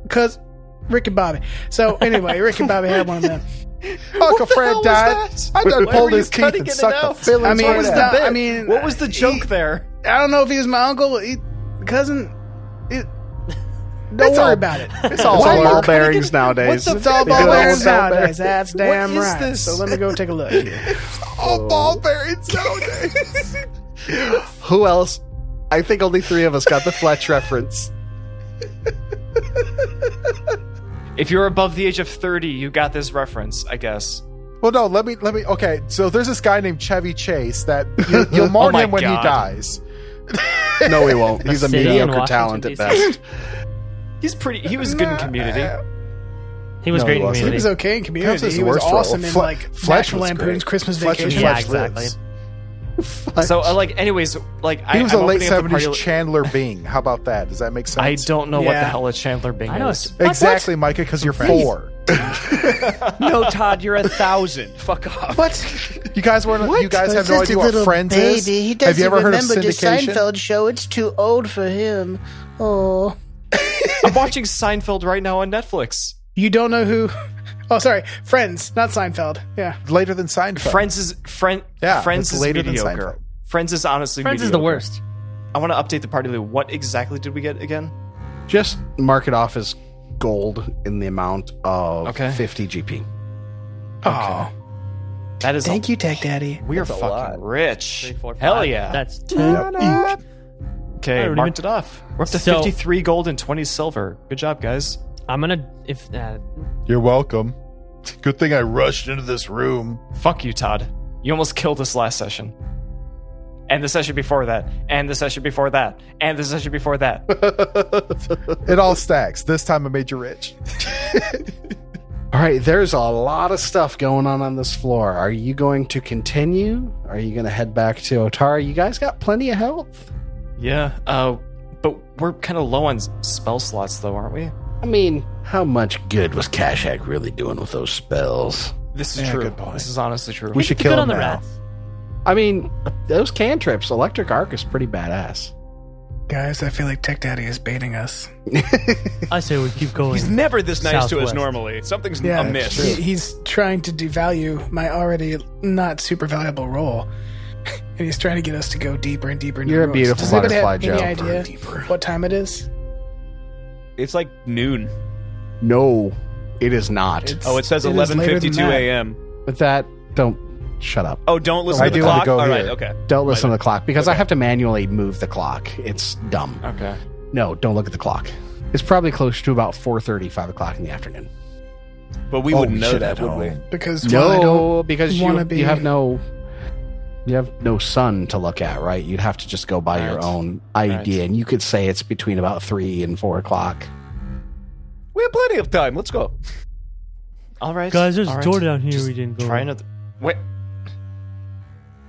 cuz Ricky Bobby. So anyway, Ricky Bobby had one of them. Uncle Fred died. I done pulled his teeth and sucked the fillings. I mean, right out. What was the joke there? I don't know if he was my uncle, cousin. Don't worry about it. It's all ball bearings nowadays. It's all ball bearings nowadays. That's damn What is right. this? So let me go take a look here. All ball bearings nowadays. Who else? I think only 3 of us got the Fletch reference. If you're above the age of 30, you got this reference, I guess. Well, no, let me. Okay, so there's this guy named Chevy Chase that you'll mourn my him when God. he dies. No, he won't. He's a city in mediocre Washington, talent at DC. best. He was good in Community. He was No, great he in wasn't. He Community. was okay in That Community. was his He was worst role. awesome in Fletch National was Lampoon's great. Christmas Fletch Vacation. Yeah, Fletch exactly. lives. So, anyways, He was a I'm late opening up the 70s party- Chandler Bing. How about that? Does that make sense? I don't know what the Yeah. hell a Chandler Bing I know is. it's Exactly, Micah, because you're 4. No, Todd, you're 1,000. Fuck off. What? You guys weren't. You guys have no Just idea a what little Friends baby. is. He Have doesn't you ever heard of remember the syndication? Seinfeld show. It's too old for him. Oh. I'm watching Seinfeld right now on Netflix. You don't know who? Oh, sorry. Friends, not Seinfeld. Yeah. Later than Seinfeld. Friends is Yeah, Friends it's is later than mediocre. Seinfeld. Friends is honestly Friends is mediocre. the worst. I want to update the party. What exactly did we get again? Just mark it off as gold in the amount of Okay. 50 GP. Oh. That is Thank you, Tech Daddy. We are That's a fucking lot. rich. 3, 4, 5. Hell yeah. That's 10 each. I Okay, don't marked even- it off. We're up to So- 53 gold and 20 silver. Good job, guys. I'm gonna if You're welcome. Good thing I rushed into this room. Fuck you, Todd. You almost killed us last session. And the session before that. And the session before that. And the session before that. It all stacks. This time I made you rich. All right, there's a lot of stuff going on this floor. Are you going to continue? Are you going to head back to Otari? You guys got plenty of health. Yeah, but we're kind of low on spell slots, though, aren't we? I mean, how much good was Kashak really doing with those spells? This is Yeah, true. good point. This is honestly true. We should Good kill on him the now. rats. I mean, those cantrips, Electric Arc is pretty badass. Guys, I feel like Tech Daddy is baiting us. I say we keep going. He's never this nice to us Southwest. normally. Something's Yeah, amiss. he's trying to devalue my already not super valuable role. And he's trying to get us to go deeper and deeper into You're a rooms. beautiful Does anybody butterfly, have Joe. any idea what time it is? It's like noon. No, it is not. Oh, it says It is later than 11:52 that. a.m. With that, don't shut up. Oh, don't listen I to the do have to clock? go All right, here. okay. Don't listen to the clock because I have to manually move the clock. It's dumb. Okay. No, don't look at the clock. It's probably close to about 4:30, 5 o'clock in the afternoon. But we Oh, wouldn't we know should that, at would we? home. Because while I No, don't because wanna you be- have no sun to look at, right? You'd have to just go by your Right. own idea, Right. and you could say it's between about 3 and 4 o'clock. We have plenty of time. Let's go. All right. Guys, there's all a right. door down here Just we didn't go Try in. another. Wait.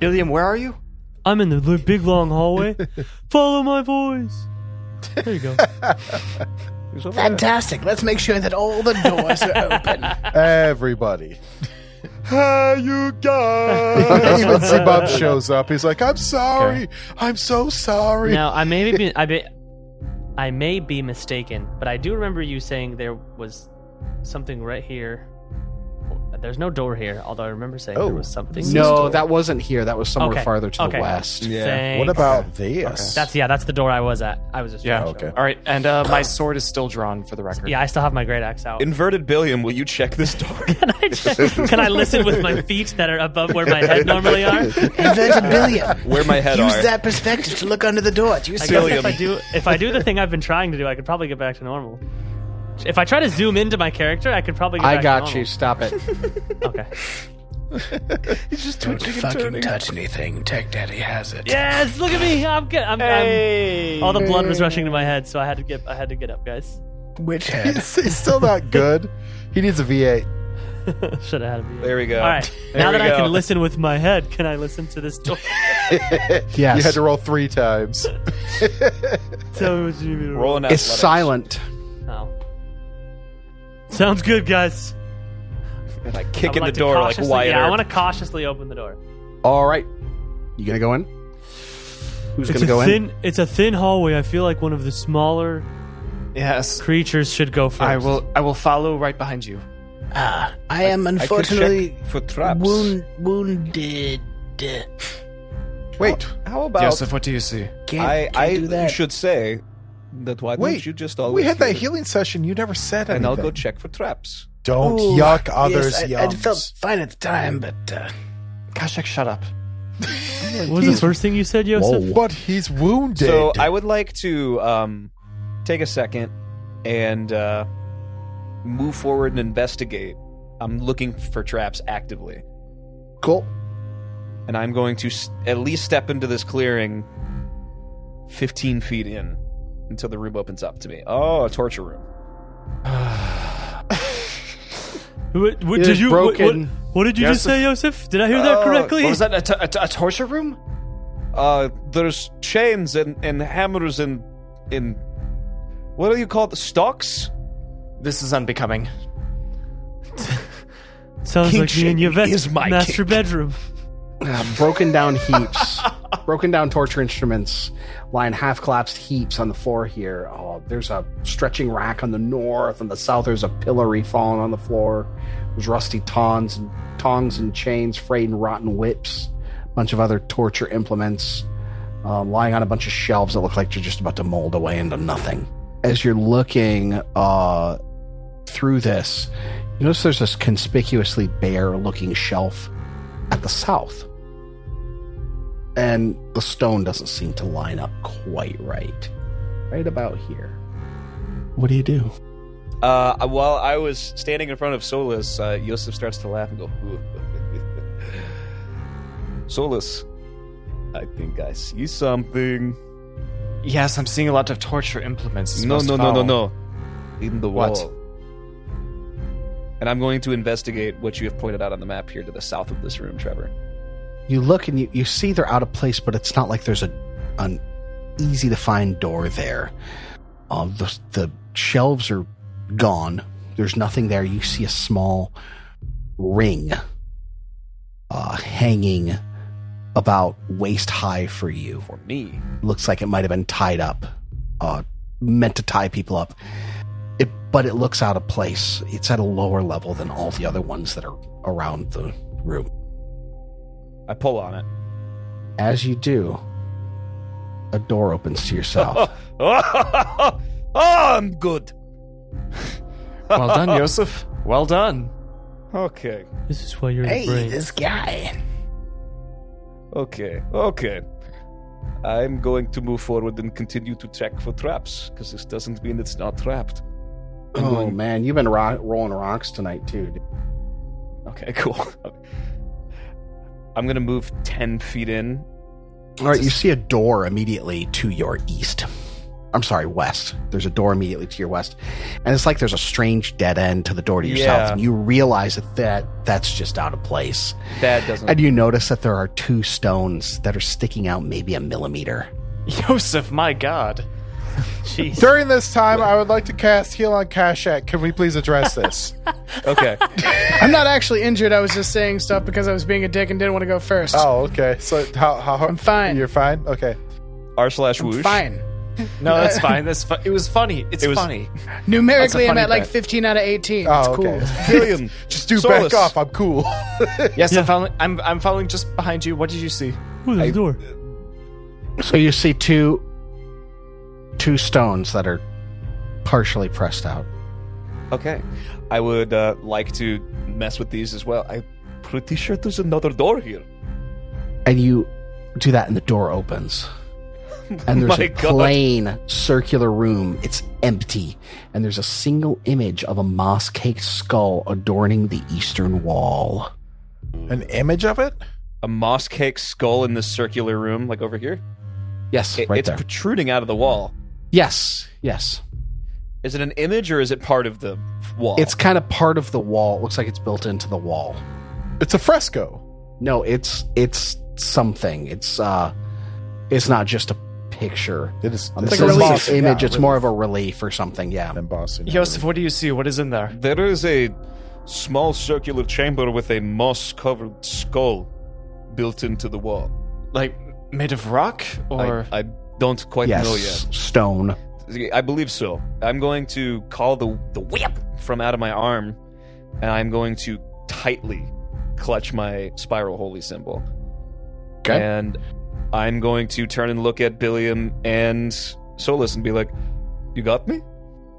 Ilium, where are you? I'm in the big long hallway. Follow my voice. There you go. Fantastic. Let's make sure that all the doors are open. Everybody. Hey, you guys. Even Z-Bob shows up. He's like, I'm sorry. Okay. I'm so sorry. Now I may be mistaken, but I do remember you saying there was something right here. There's no door here, although I remember saying there was something. No, that wasn't here. That was somewhere Okay. farther to Okay. the west. Thanks. What about this? That's the door I was at. I was just Yeah. trying to show Okay. All right. And my sword is still drawn for the record. Yeah, I still have my great axe out. Inverted Billiam, will you check this door? Can I listen with my feet that are above where my head normally are? Inverted billion. Where my head Use are. that perspective to look under the door. Do you I see? guess if I do the thing I've been trying to do, I could probably get back to normal. If I try to zoom into my character, I could probably get back I to got normal. you. Stop it. Okay. He's just Don't twitching and fucking turning. touch anything. Tech Daddy has it. Yes, look at me. I'm good. Hey. All the blood was rushing to my head, so I had to get up, guys. Which head? He's still not good. He needs a V8. Should have had a view. There we go. All right. There Now we that I go. can listen with my head, can I listen to this door? Yes. You had to roll 3 times. Tell me what you need me to Roll an It's athletics. silent. Oh. Sounds good, guys. And I I kick would in the to door like cautiously- Wyatt Yeah, I Earp. want to cautiously open the door. All right. You going to go in? Who's going to go in? It's a thin hallway. I feel like one of the smaller Yes. creatures should go first. I will follow right behind you. I am unfortunately for traps. wounded. Wait, How about Joseph, what do you see? Can't do I that. should say that why Wait, don't you just always we had that hear- healing session. You never said anything. and I'll go check for traps. Don't Ooh, yuck others' yes, yums. I felt fine at the time, but Kashek, shut up. What was the first thing you said, Joseph? But he's wounded. So I would like to take a second and move forward and investigate. I'm looking for traps actively, cool. and I'm going to at least step into this clearing 15 feet in until the room opens up to me. Oh, a torture room. What did you broken. What did you just say, Joseph? Did I hear that correctly? What was that? A torture room? There's chains and hammers and what do you call it? Stocks? This is unbecoming. Sounds King like me and Shady Yvette's is my master king. bedroom. Broken down heaps, broken down torture instruments, lying half collapsed heaps on the floor here. Oh, there's a stretching rack on the north, on the south there's a pillory falling on the floor. There's rusty tongs and chains, frayed and rotten whips, a bunch of other torture implements, lying on a bunch of shelves that look like they're just about to mold away into nothing. As you're looking through this, you notice there's this conspicuously bare looking shelf at the south. And the stone doesn't seem to line up quite right. Right about here. What do you do? While I was standing in front of Solus, Yosef starts to laugh and go, Solus, I think I see something. Yes, I'm seeing a lot of torture implements. It's No. most foul. In the What? wall. And I'm going to investigate what you have pointed out on the map here to the south of this room, Trevor. You look and you see they're out of place, but it's not like there's an easy to find door there. The shelves are gone. There's nothing there. You see a small ring hanging about waist high for you. For me. Looks like it might have been tied up, meant to tie people up. But it looks out of place. It's at a lower level than all the other ones that are around the room. I pull on it. As you do, a door opens to your south. Oh, I'm good. Well done, Joseph. Well done. Okay. This is why you're hey, the brain. this guy. Okay. I'm going to move forward and continue to check for traps, because this doesn't mean it's not trapped. Oh, man, you've been rolling rocks tonight, too. Dude. Okay, cool. I'm going to move 10 feet in. All right, you see a door immediately to your east. I'm sorry, west. There's a door immediately to your west. And it's like there's a strange dead end to the door to your south. And you realize that's just out of place. That doesn't... And you notice that there are two stones that are sticking out maybe a millimeter. Joseph, my God. Jeez. During this time, I would like to cast Heal on Kashak. Can we please address this? Okay. I'm not actually injured. I was just saying stuff because I was being a dick and didn't want to go first. Oh, okay. So how I'm fine. You're fine? Okay. R/whoosh. Fine. No, that's fine. It was funny. It was funny. Numerically, I'm funny at like bet. 15 out of 18. Oh, It's okay. cool. Killian. Just do Solus. back off. I'm cool. Yes, I'm following just behind you. What did you see? Ooh, there's a door. So you see two stones that are partially pressed out. Okay. I would like to mess with these as well. I'm pretty sure there's another door here. And you do that and the door opens. And there's My a God. plain circular room. It's empty. And there's a single image of a moss-caked skull adorning the eastern wall. An image of it? A moss cake skull in this circular room, like over here? Yes, It's there. protruding out of the wall. Yes. Is it an image or is it part of the wall? It's kind of part of the wall. It looks like it's built into the wall. It's a fresco. No, it's something. It's not just a picture. It is. It's It's a like a relief relief. image. Yeah, It's more of a relief or something. Yeah. Embossing. Joseph, what do you see? What is in there? There is a small circular chamber with a moss-covered skull built into the wall. Like made of rock, or I don't quite know Yes. yet. Stone. I believe so. I'm going to call the whip from out of my arm and I'm going to tightly clutch my spiral holy symbol. Okay. And I'm going to turn and look at Billiam and Solus and be like, "You got me?"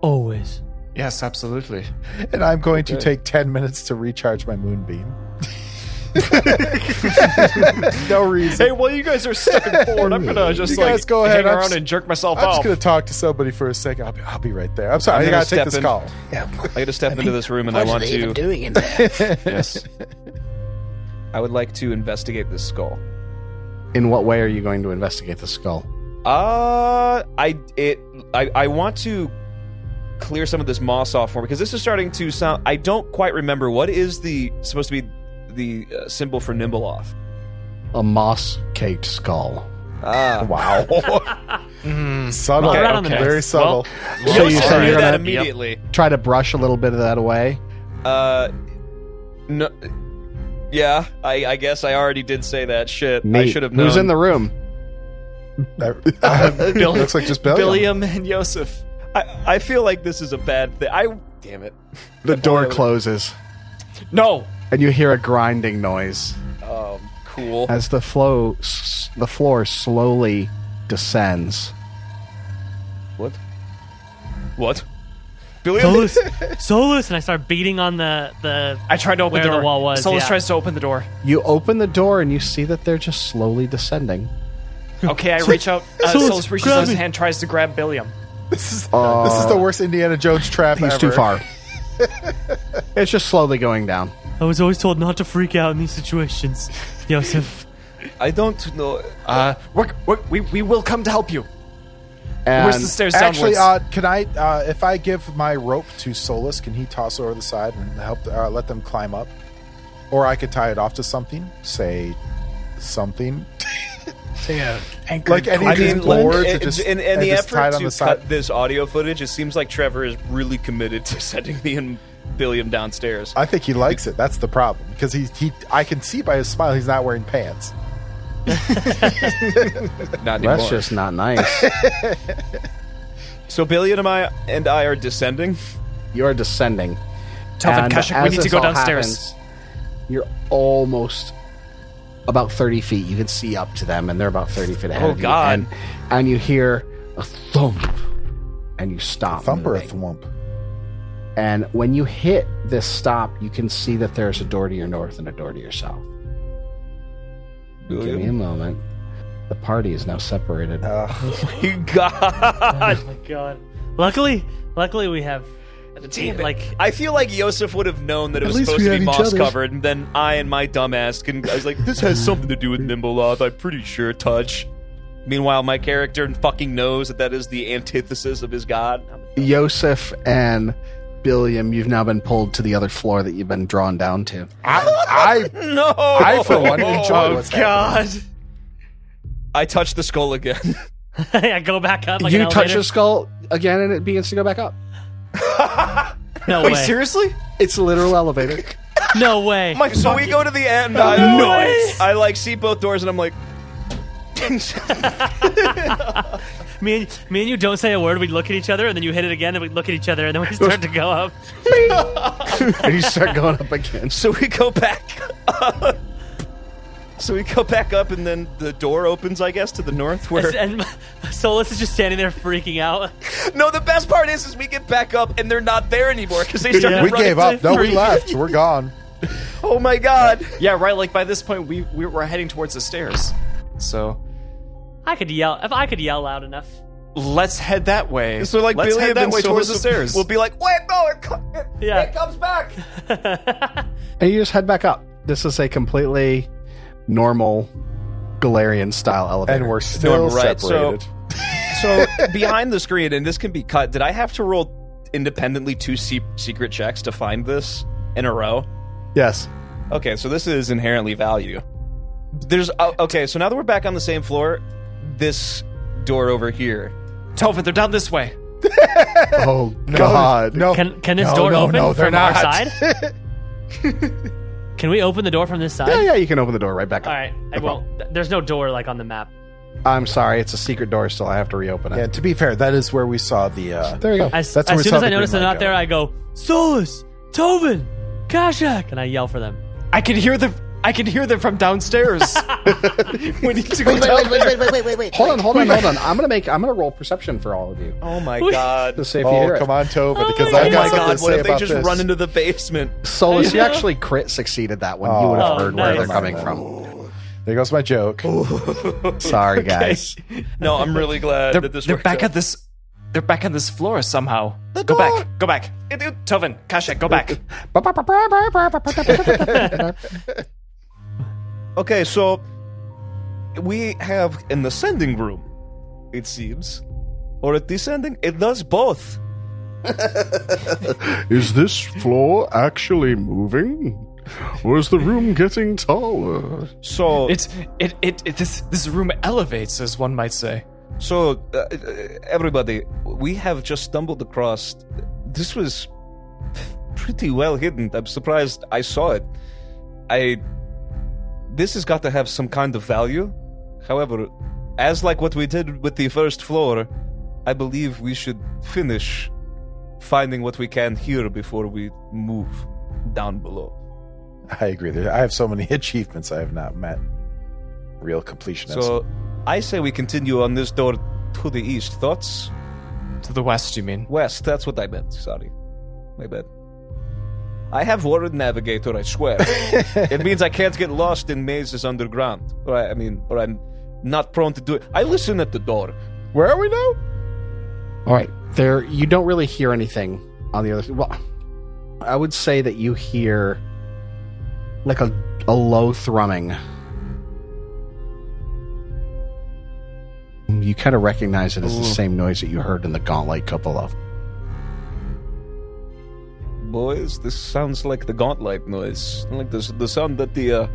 Always. Yes, absolutely. And I'm going to take 10 minutes to recharge my moonbeam. No reason. Hey, while you guys are stepping forward, I'm gonna just You guys go ahead. hang around and jerk myself I'm off. just going to talk to somebody for a second. I'll be right there. I'm sorry. I got to take this call. Yeah. I got to step into this room, and I What are want they even to. doing in there? Yes. I would like to investigate this skull. In what way are you going to investigate the skull? I want to clear some of this moss off for me, because this is starting to sound. I don't quite remember what is supposed to be the symbol for Nimbleoff. A moss-caked skull. Ah, Wow. Subtle. Well, right on the Very nose. subtle. So you said you're that going to immediately. try to brush a little bit of that away? No. Yeah, I guess I already did say that. Shit, I Neat. should have known. Who's in the room? Looks like just Billiam. Billiam and Yosef. I feel like this is a bad thing. Damn it. The door closes, No. and you hear a grinding noise Cool. as the floor slowly descends. What? Billiam? Solus, and I start beating on the I tried to open where the door. the wall was. Solus yeah. tries to open the door. You open the door, and you see that they're just slowly descending. Okay, I reach out. Solus reaches out his hand, tries to grab Billiam. This is the worst Indiana Jones trap He's ever. too far. It's just slowly going down. I was always told not to freak out in these situations, Yosef. I don't know. We will come to help you. And Where's the stairs Actually, downwards? can I, if I give my rope to Solus, can he toss it over the side and help let them climb up? Or I could tie it off to something. Say something. Yeah. Anchored Like any of these boards. it just- in and the just tied effort on to the side. cut this audio footage, it seems like Trevor is really committed to sending me and Billiam downstairs. I think he likes it. That's the problem. Because I can see by his smile he's not wearing pants. Not anymore. that's just not nice. So Billiam and I are descending. You're descending. Telvin, And Kashuk, we as need to this go all downstairs. happens, you're almost about 30 feet. You can see up to them, and they're about 30 feet ahead Oh, of you. God. And you hear a thump, and you stop. Thumper a moving. thwump. And when you hit this stop, you can see that there's a door to your north and a door to your south. Give me a moment. The party is now separated. My God. Oh my god. Luckily we have. Damn it. Like, I feel like Yosef would have known that it At was least supposed we to be had each moss other. covered, and then I and my dumbass I was like, this has something to do with Nimbleoff, I'm pretty sure, touch. Meanwhile, my character fucking knows that is the antithesis of his god. Yosef and Billiam, you've now been pulled to the other floor that you've been drawn down to. I for one enjoy what's happening. I touched the skull again. I go back up. Like You an touch elevator. the skull again, and it begins to go back up. No Wait, way. seriously? It's a literal elevator. No way. So we go to the end. I like see both doors, and I'm like, Me and you don't say a word. We look at each other, and then you hit it again, and we look at each other, and then we start to go up. And you start going up again. so we go back up. So we go back up, and then the door opens, I guess, to the north. Where And Solus is just standing there freaking out. no, the best part is we get back up, and they're not there anymore because they started We running gave up. to No, we free. left. We're gone. Oh my god! Yeah, right. Like by this point, we were heading towards the stairs. So I could yell if I could yell loud enough. let's head that way. So like let's Billy head and that then way towards the stairs. We'll be like, wait, no, Yeah. it comes back. And you just head back up. This is a completely normal Galarian style elevator. And we're still Normal, right, separated. So behind the screen, and this can be cut. Did I have to roll independently 2 secret checks to find this in a row? Yes. Okay, so this is inherently value. There's okay. So now that we're back on the same floor, this door over here. Telvin, they're down this way. Oh, God. No. Can this No, door no, open no, they're from our not. side? Can we open the door from this side? Yeah, you can open the door right back up. All right. I won't. There's no door like on the map. I'm sorry, it's a secret door still. I have to reopen it. Yeah, to be fair, that is where we saw the. There you go. As That's where we soon saw as the I notice green they're light not go. there, I go, Solus, Tovin, Kashak! And I yell for them. I can hear them from downstairs. We need to go down there. Wait. Hold on. I'm gonna roll perception for all of you. Oh my god. To see if you hear it. Come on, Tova, because Oh I got my something god, to what say if they about just this. run into the basement? Solus, you actually crit succeeded that one. You would have heard where nice. they're coming from. There goes my joke. Sorry, guys. No, I'm really glad that this They're worked back out. at this. They're back on this floor somehow. Go back. Tovin, Kashak, go back. Okay, so we have an ascending room, it seems. Or a descending. It does both. Is this floor actually moving? Or is the room getting taller? So This room elevates, as one might say. So, everybody, we have just stumbled across. This was pretty well hidden. I'm surprised I saw it. This has got to have some kind of value. However, as like what we did with the first floor, I believe we should finish finding what we can here before we move down below. I agree. I have so many achievements I have not met. Real completionist. So, I say we continue on this door to the east. Thoughts? To the west, you mean? West, that's what I meant. Sorry. My bad. I have Warren Navigator, I swear. It means I can't get lost in mazes underground. Or I'm not prone to do it. I listen at the door. Where are we now? All right, there. You don't really hear anything on the other. Well, I would say that you hear like a low thrumming. You kind of recognize it as the same noise that you heard in the Gauntlight cupola. Boys, this sounds like the Gauntlight noise. Like the sound that the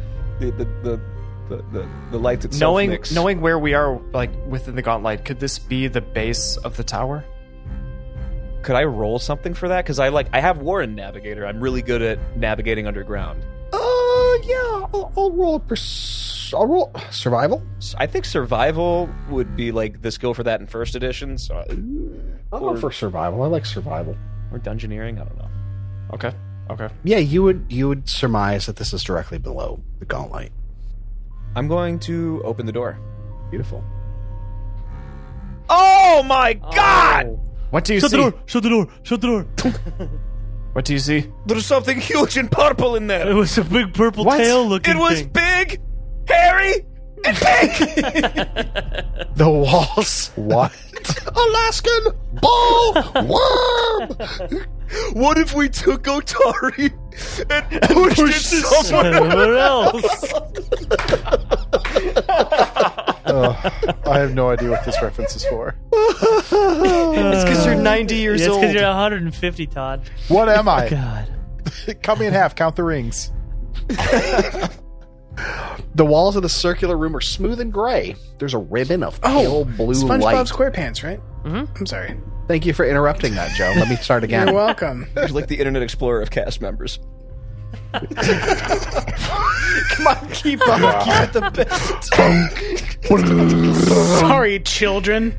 light itself makes. Knowing where we are, like within the Gauntlight, could this be the base of the tower? Could I roll something for that? Because I have Warren Navigator. I'm really good at navigating underground. Yeah, I'll roll I'll roll survival. I think survival would be like the skill for that in first edition. So I'll go for survival. I like survival. Or dungeoneering. I don't know. Okay. Yeah, you would surmise that this is directly below the Gauntlight. I'm going to open the door. Beautiful. Oh my god! What do you Shut see? the door! Shut the door! Shut the door! What do you see? There's something huge and purple in there. It was a big purple tail looking It was thing. big, hairy, and big. The walls. What? Alaskan ball worm! What if we took Otari and pushed it somewhere else? I have no idea what this reference is for. It's because you're 90 years It's old. because you're 150, Todd. What am I? God. Cut me in half. Count the rings. The walls of the circular room are smooth and gray. There's a ribbon of pale blue SpongeBob light. SquarePants, right? Mm-hmm. I'm sorry. Thank you for interrupting that, Joe. Let me start again. You're welcome. It's like the Internet Explorer of cast members. Come on, keep at the bit. Sorry, children.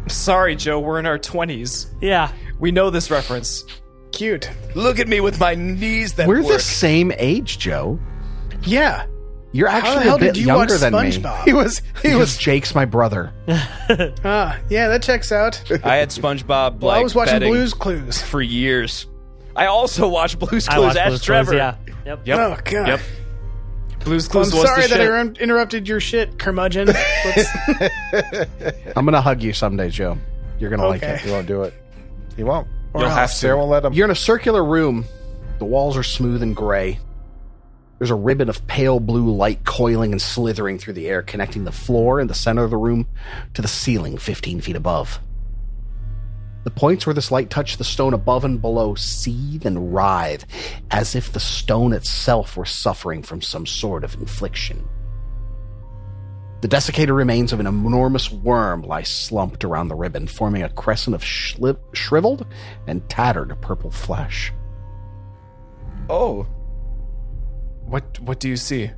Sorry, Joe. We're in our 20s. Yeah. We know this reference. Cute. Look at me with my knees that We're work. the same age, Joe. Yeah. You're How the actually hell a bit did you watch younger than me. SpongeBob? He was Jake's my brother. Yeah, that checks out. I had SpongeBob Well, I was watching betting Blue's Clues. for years. I also watched Blue's I Clues watched as Blue's Trevor. Clues, yeah. Yep. Oh, God. Yep. Blue's Well, Clues I'm was sorry the that shit. I interrupted your shit, curmudgeon. I'm gonna hug you someday, Joe. You're gonna like Okay. it. He won't do it. He won't. You'll have to. Sarah won't let him. You're in a circular room. The walls are smooth and gray. There's a ribbon of pale blue light coiling and slithering through the air, connecting the floor in the center of the room to the ceiling 15 feet above. The points where this light touched the stone above and below seethe and writhe, as if the stone itself were suffering from some sort of infliction. The desiccated remains of an enormous worm lie slumped around the ribbon, forming a crescent of shriveled and tattered purple flesh. Oh. What do you see?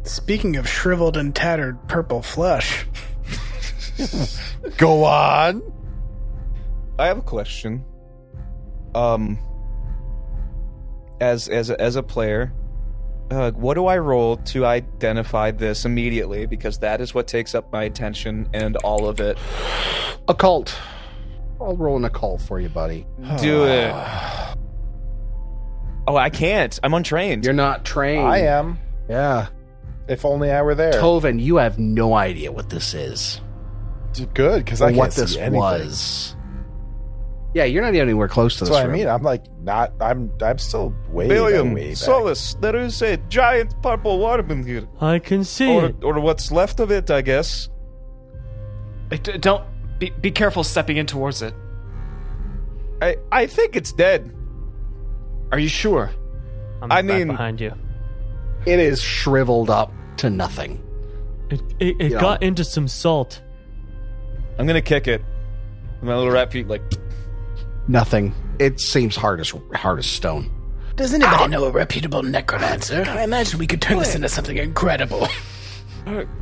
Speaking of shriveled and tattered purple flesh. Go on. I have a question. as a player, what do I roll to identify this immediately? Because that is what takes up my attention and all of it. Occult. I'll roll an occult for you, buddy. Do it. Oh, I can't. I'm untrained. You're not trained. I am. Yeah. If only I were there. Toven, you have no idea what this is. Good, because I can't see anything. Was. Yeah, you're not anywhere close to this room. That's what I mean. I'm like, not. I'm still way back. Solus, there is a giant purple worm in here. I can see it. Or what's left of it, I guess. Don't be careful stepping in towards it. I think it's dead. Are you sure? I'm back behind you. It is shriveled up to nothing. It got into some salt. I'm gonna kick it. My little rat feet, like nothing. It seems hard as stone. Does anybody know a reputable necromancer? I imagine we could turn this into something incredible.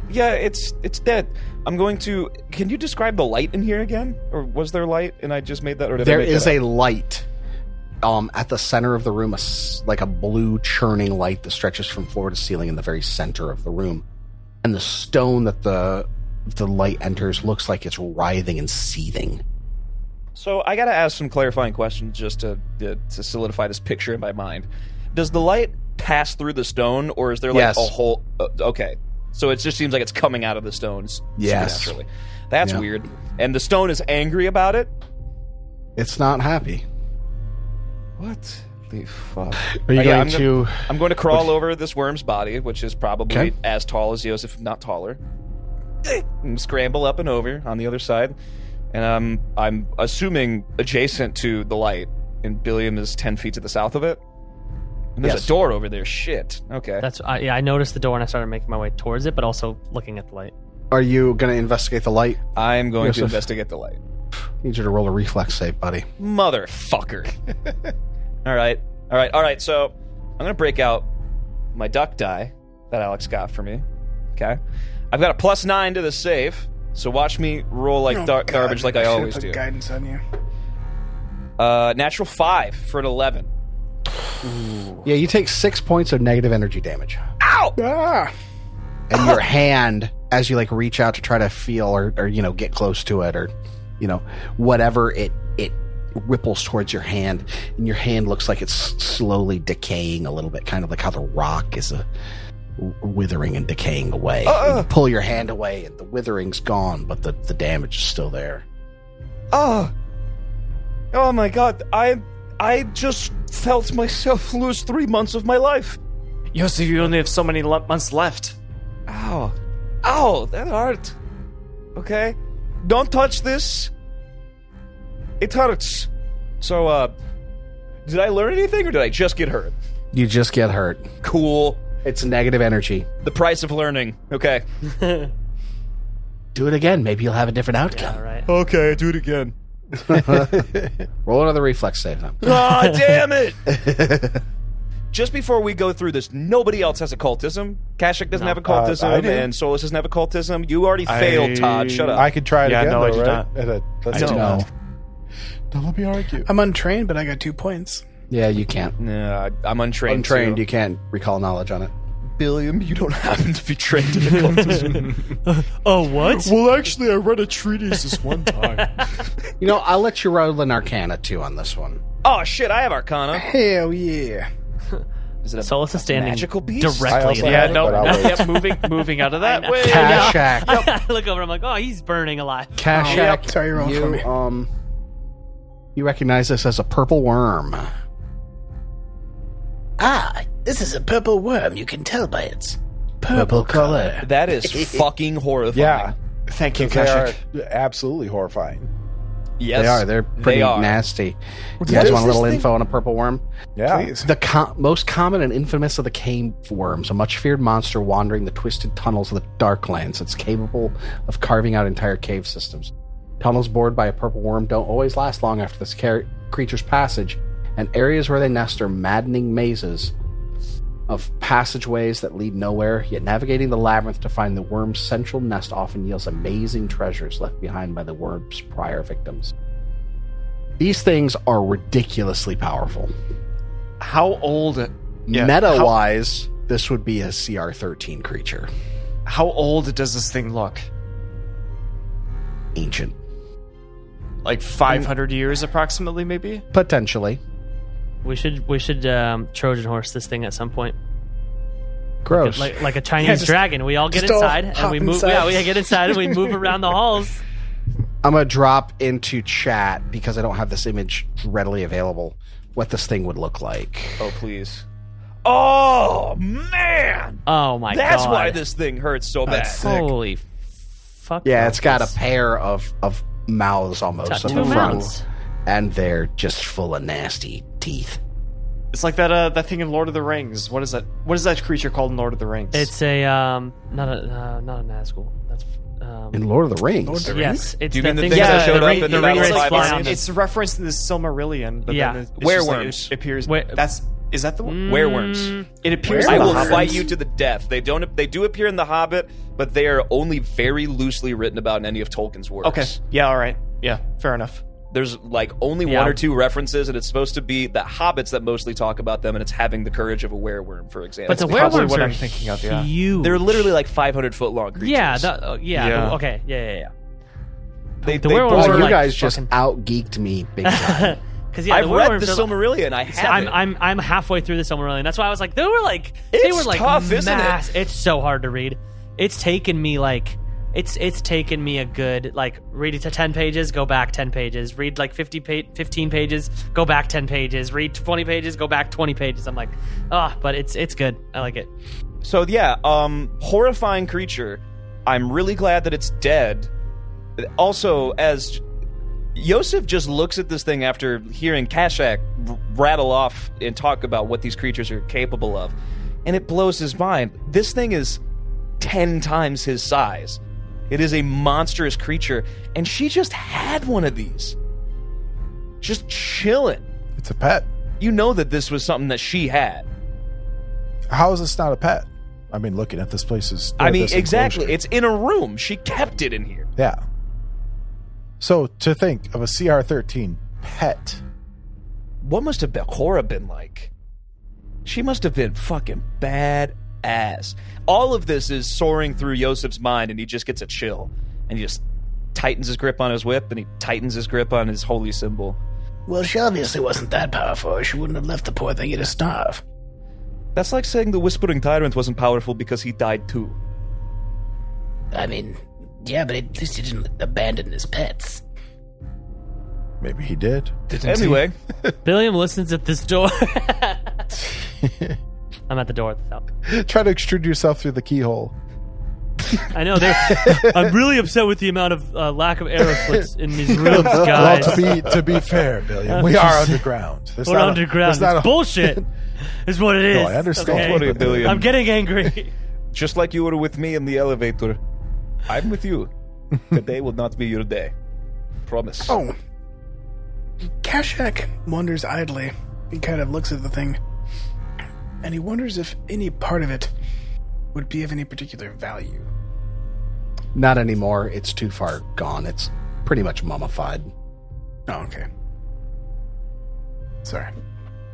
Yeah, it's dead. I'm going to. Can you describe the light in here again? Or was there light and I just made that? Or did there I make is that a light. At the center of the room, like a blue churning light that stretches from floor to ceiling in the very center of the room. And the stone that the light enters looks like it's writhing and seething. So I gotta ask some clarifying questions just to solidify this picture in my mind. Does the light pass through the stone, or is there like a whole... okay, so it just seems like it's coming out of the stones supernaturally. That's weird. And the stone is angry about it? It's not happy. What the fuck? Are you going to... I'm going to crawl over this worm's body, which is probably as tall as Joseph, if not taller. And scramble up and over on the other side. And I'm assuming adjacent to the light. And Billiam is 10 feet to the south of it. And there's a door over there. Shit. Okay. I noticed the door and I started making my way towards it, but also looking at the light. Are you going to investigate the light? I'm going to investigate the light. Need you to roll a reflex save, buddy. Motherfucker. All right. So I'm going to break out my duck die that Alex got for me. Okay. I've got a +9 to the save, so watch me roll like garbage like I always do. Guidance on you. Natural 5 for an 11. Ooh. Yeah, you take 6 points of negative energy damage. Ow! Ah! And your hand, as you like reach out to try to feel or get close to it or whatever, it ripples towards your hand, and your hand looks like it's slowly decaying a little bit, kind of like how the rock is withering and decaying away. You pull your hand away and the withering's gone, but the damage is still there. Oh my god, I just felt myself lose 3 months of my life. Yosef, you only have so many months left. Ow, that hurt. Okay, don't touch this. It hurts. So, did I learn anything or did I just get hurt? You just get hurt. Cool. It's negative energy. The price of learning. Okay. Do it again. Maybe you'll have a different outcome. Yeah, right. Okay, do it again. Roll another reflex save now. Ah, damn it! Just before we go through this, nobody else has occultism. Kashik doesn't have occultism, and Solus doesn't have occultism. You already failed, Todd. Shut up. I could try it again, no, though, I did right? not. Let's don't know. Don't let me argue. I'm untrained, but I got 2 points. Yeah, you can't. Nah, I'm untrained. Untrained, too. you can't recall knowledge on it. Billiam, you don't happen to be trained in occultism. What? Well, actually, I read a treatise this one time. I'll let you roll an Arcana, too, on this one. Oh, shit, I have Arcana. Hell yeah. Is it a Solus is standing magical beast? directly. Moving out of that way. Kashak. I look over, I'm like, oh, he's burning alive. Kashak, Sorry, you're wrong for me. You recognize this as a purple worm. This is a purple worm. You can tell by its Purple color. That is fucking horrifying. Yeah. Thank you, They Kashik. are absolutely horrifying. Yes, They are. They're pretty nasty. You guys want a little info on a purple worm? Yeah. Please. The most common and infamous of the cave worms, a much feared monster wandering the twisted tunnels of the Darklands. It's capable of carving out entire cave systems. Tunnels bored by a purple worm don't always last long after this creature's passage, and areas where they nest are maddening mazes of passageways that lead nowhere, yet navigating the labyrinth to find the worm's central nest often yields amazing treasures left behind by the worm's prior victims. These things are ridiculously powerful. How old? Yeah, Meta-wise, this would be a CR13 creature. How old does this thing look? Ancient. Like 500 years approximately, maybe? Potentially. We should Trojan horse this thing at some point. Gross. Like a Chinese dragon. We all get inside and we move. Yeah, we get inside and we move around the halls. I'm going to drop into chat, because I don't have this image readily available, what this thing would look like. Oh, please. Oh, man! Oh, my God. That's why this thing hurts so bad. Holy fuck. Yeah, it's got a pair of mouths almost on the front. And they're just full of nasty teeth. It's like that thing in Lord of the Rings. What is that? What is that creature called in Lord of the Rings? It's a not a Nazgul. That's in Lord of the Rings. Lord of the Rings? It's Do you mean the thing things that showed up in the ring Battle of flies Five? It's referenced in the Silmarillion, but then it's werewolves. just like it appears. Is that the one? Werewolves. It appears. I in the will Hobbit. fight you to the death. They do appear in The Hobbit, but they are only very loosely written about in any of Tolkien's works. Okay. Yeah. All right. Yeah. Fair enough. There's like only one or two references, and it's supposed to be the hobbits that mostly talk about them, and it's having the courage of a werewolm, for example. But the werewolves what are I'm thinking of. Yeah. huge. They're literally like 500-foot long creatures. Yeah. Okay. Yeah. The werewolves are you like guys just fucking- out-geeked me big time. Because I've read the Silmarillion. I have. I'm halfway through the Silmarillion. That's why I was like, they were like tough, isn't it? It's so hard to read. It's taken me like it's taken me a good read it to 10 pages, go back 10 pages, read like 15 pages, go back 10 pages, read 20 pages, go back 20 pages. I'm like, but it's good. I like it. So yeah, horrifying creature. I'm really glad that it's dead. Also, as Yosef just looks at this thing after hearing Kashak rattle off and talk about what these creatures are capable of, and it blows his mind. This thing is 10 times his size. It is a monstrous creature, and she just had one of these. Just chilling. It's a pet. You know that this was something that she had. How is this not a pet? I mean, looking at this place is... exactly. It's in a room. She kept it in here. Yeah. So, to think of a CR13 pet... What must have Bakura been like? She must have been fucking badass. All of this is soaring through Yosef's mind, and he just gets a chill. And he just tightens his grip on his whip, and he tightens his grip on his holy symbol. Well, she obviously wasn't that powerful, or she wouldn't have left the poor thing to starve. That's like saying the Whispering Tyrant wasn't powerful because he died too. I mean, yeah, but at least he didn't abandon his pets. Maybe he did. Anyway. Billiam listens at this door. I'm at the door at the top. Try to extrude yourself through the keyhole. I know. I'm really upset with the amount of lack of arrow slits in these rooms, guys. Well, to be fair, Billiam, we are underground. We're underground. It's bullshit. Is what it is. No, I understand. Okay? Don't worry, Billiam. I'm getting angry. Just like you were with me in the elevator, I'm with you. Today will not be your day. Promise. Oh. Kashak wonders idly. He kind of looks at the thing, and he wonders if any part of it would be of any particular value. Not anymore. It's too far gone. It's pretty much mummified. Oh, okay. Sorry.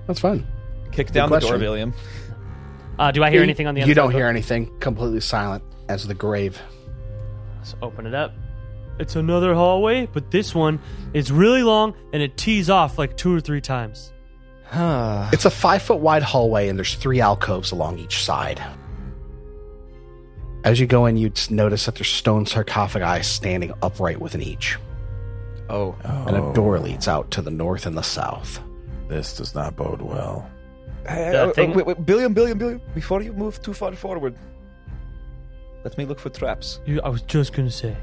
That's fine. Kick down the door, William. Do I hear anything on the other You side? don't hear anything. Completely silent as the grave. Let's open it up. It's another hallway, but this one is really long and it tees off like 2 or 3 times. It's a 5-foot wide hallway, and there's 3 alcoves along each side. As you go in, you'd notice that there's stone sarcophagi standing upright within each. Oh. And a door leads out to the north and the south. This does not bode well. Wait, Billiam, before you move too far forward, let me look for traps. I was just going to say,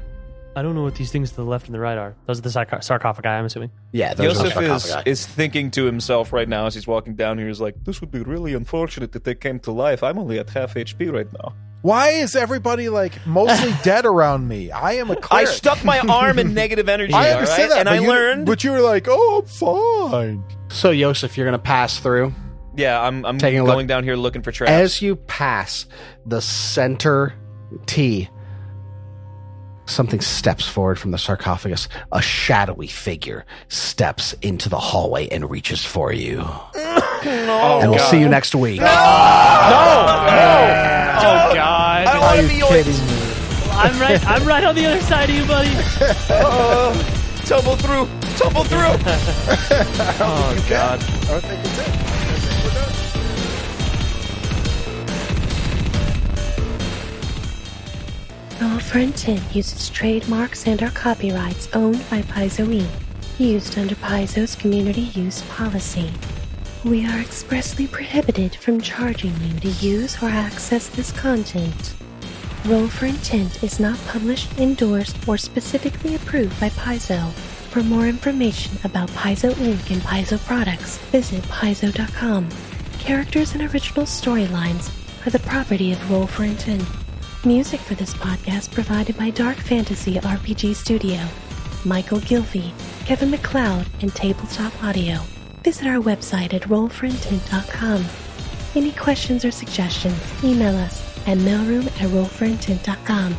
I don't know what these things to the left and the right are. Those are the sarcophagi, I'm assuming. Yeah, those are Yosef sarcophagi. is thinking to himself right now as he's walking down here. He's like, this would be really unfortunate if they came to life. I'm only at half HP right now. Why is everybody mostly dead around me? I am a cleric. I stuck my arm in negative energy. I understand that, and I learned. But you were like, "Oh, I'm fine." So, Yosef, you're going to pass through. Yeah, I'm Taking a going look. down here looking for traps. As you pass the center T, Something steps forward from the sarcophagus. A shadowy figure steps into the hallway and reaches for you. And we'll see you next week. No! Oh, God. I want to be kidding me. I'm right on the other side of you, buddy. Tumble through. Oh, God. I think it's it. We're done. Roll for Intent uses trademarks and or copyrights owned by Paizo Inc. Used under Paizo's community use policy. We are expressly prohibited from charging you to use or access this content. Roll for Intent is not published, endorsed, or specifically approved by Paizo. For more information about Paizo Inc. and Paizo products, visit Paizo.com. Characters and original storylines are the property of Roll for Intent. Music for this podcast provided by Dark Fantasy RPG Studio, Michael Gilfie, Kevin MacLeod, and Tabletop Audio. Visit our website at rollforintent.com. Any questions or suggestions, email us at mailroom@rollforintent.com.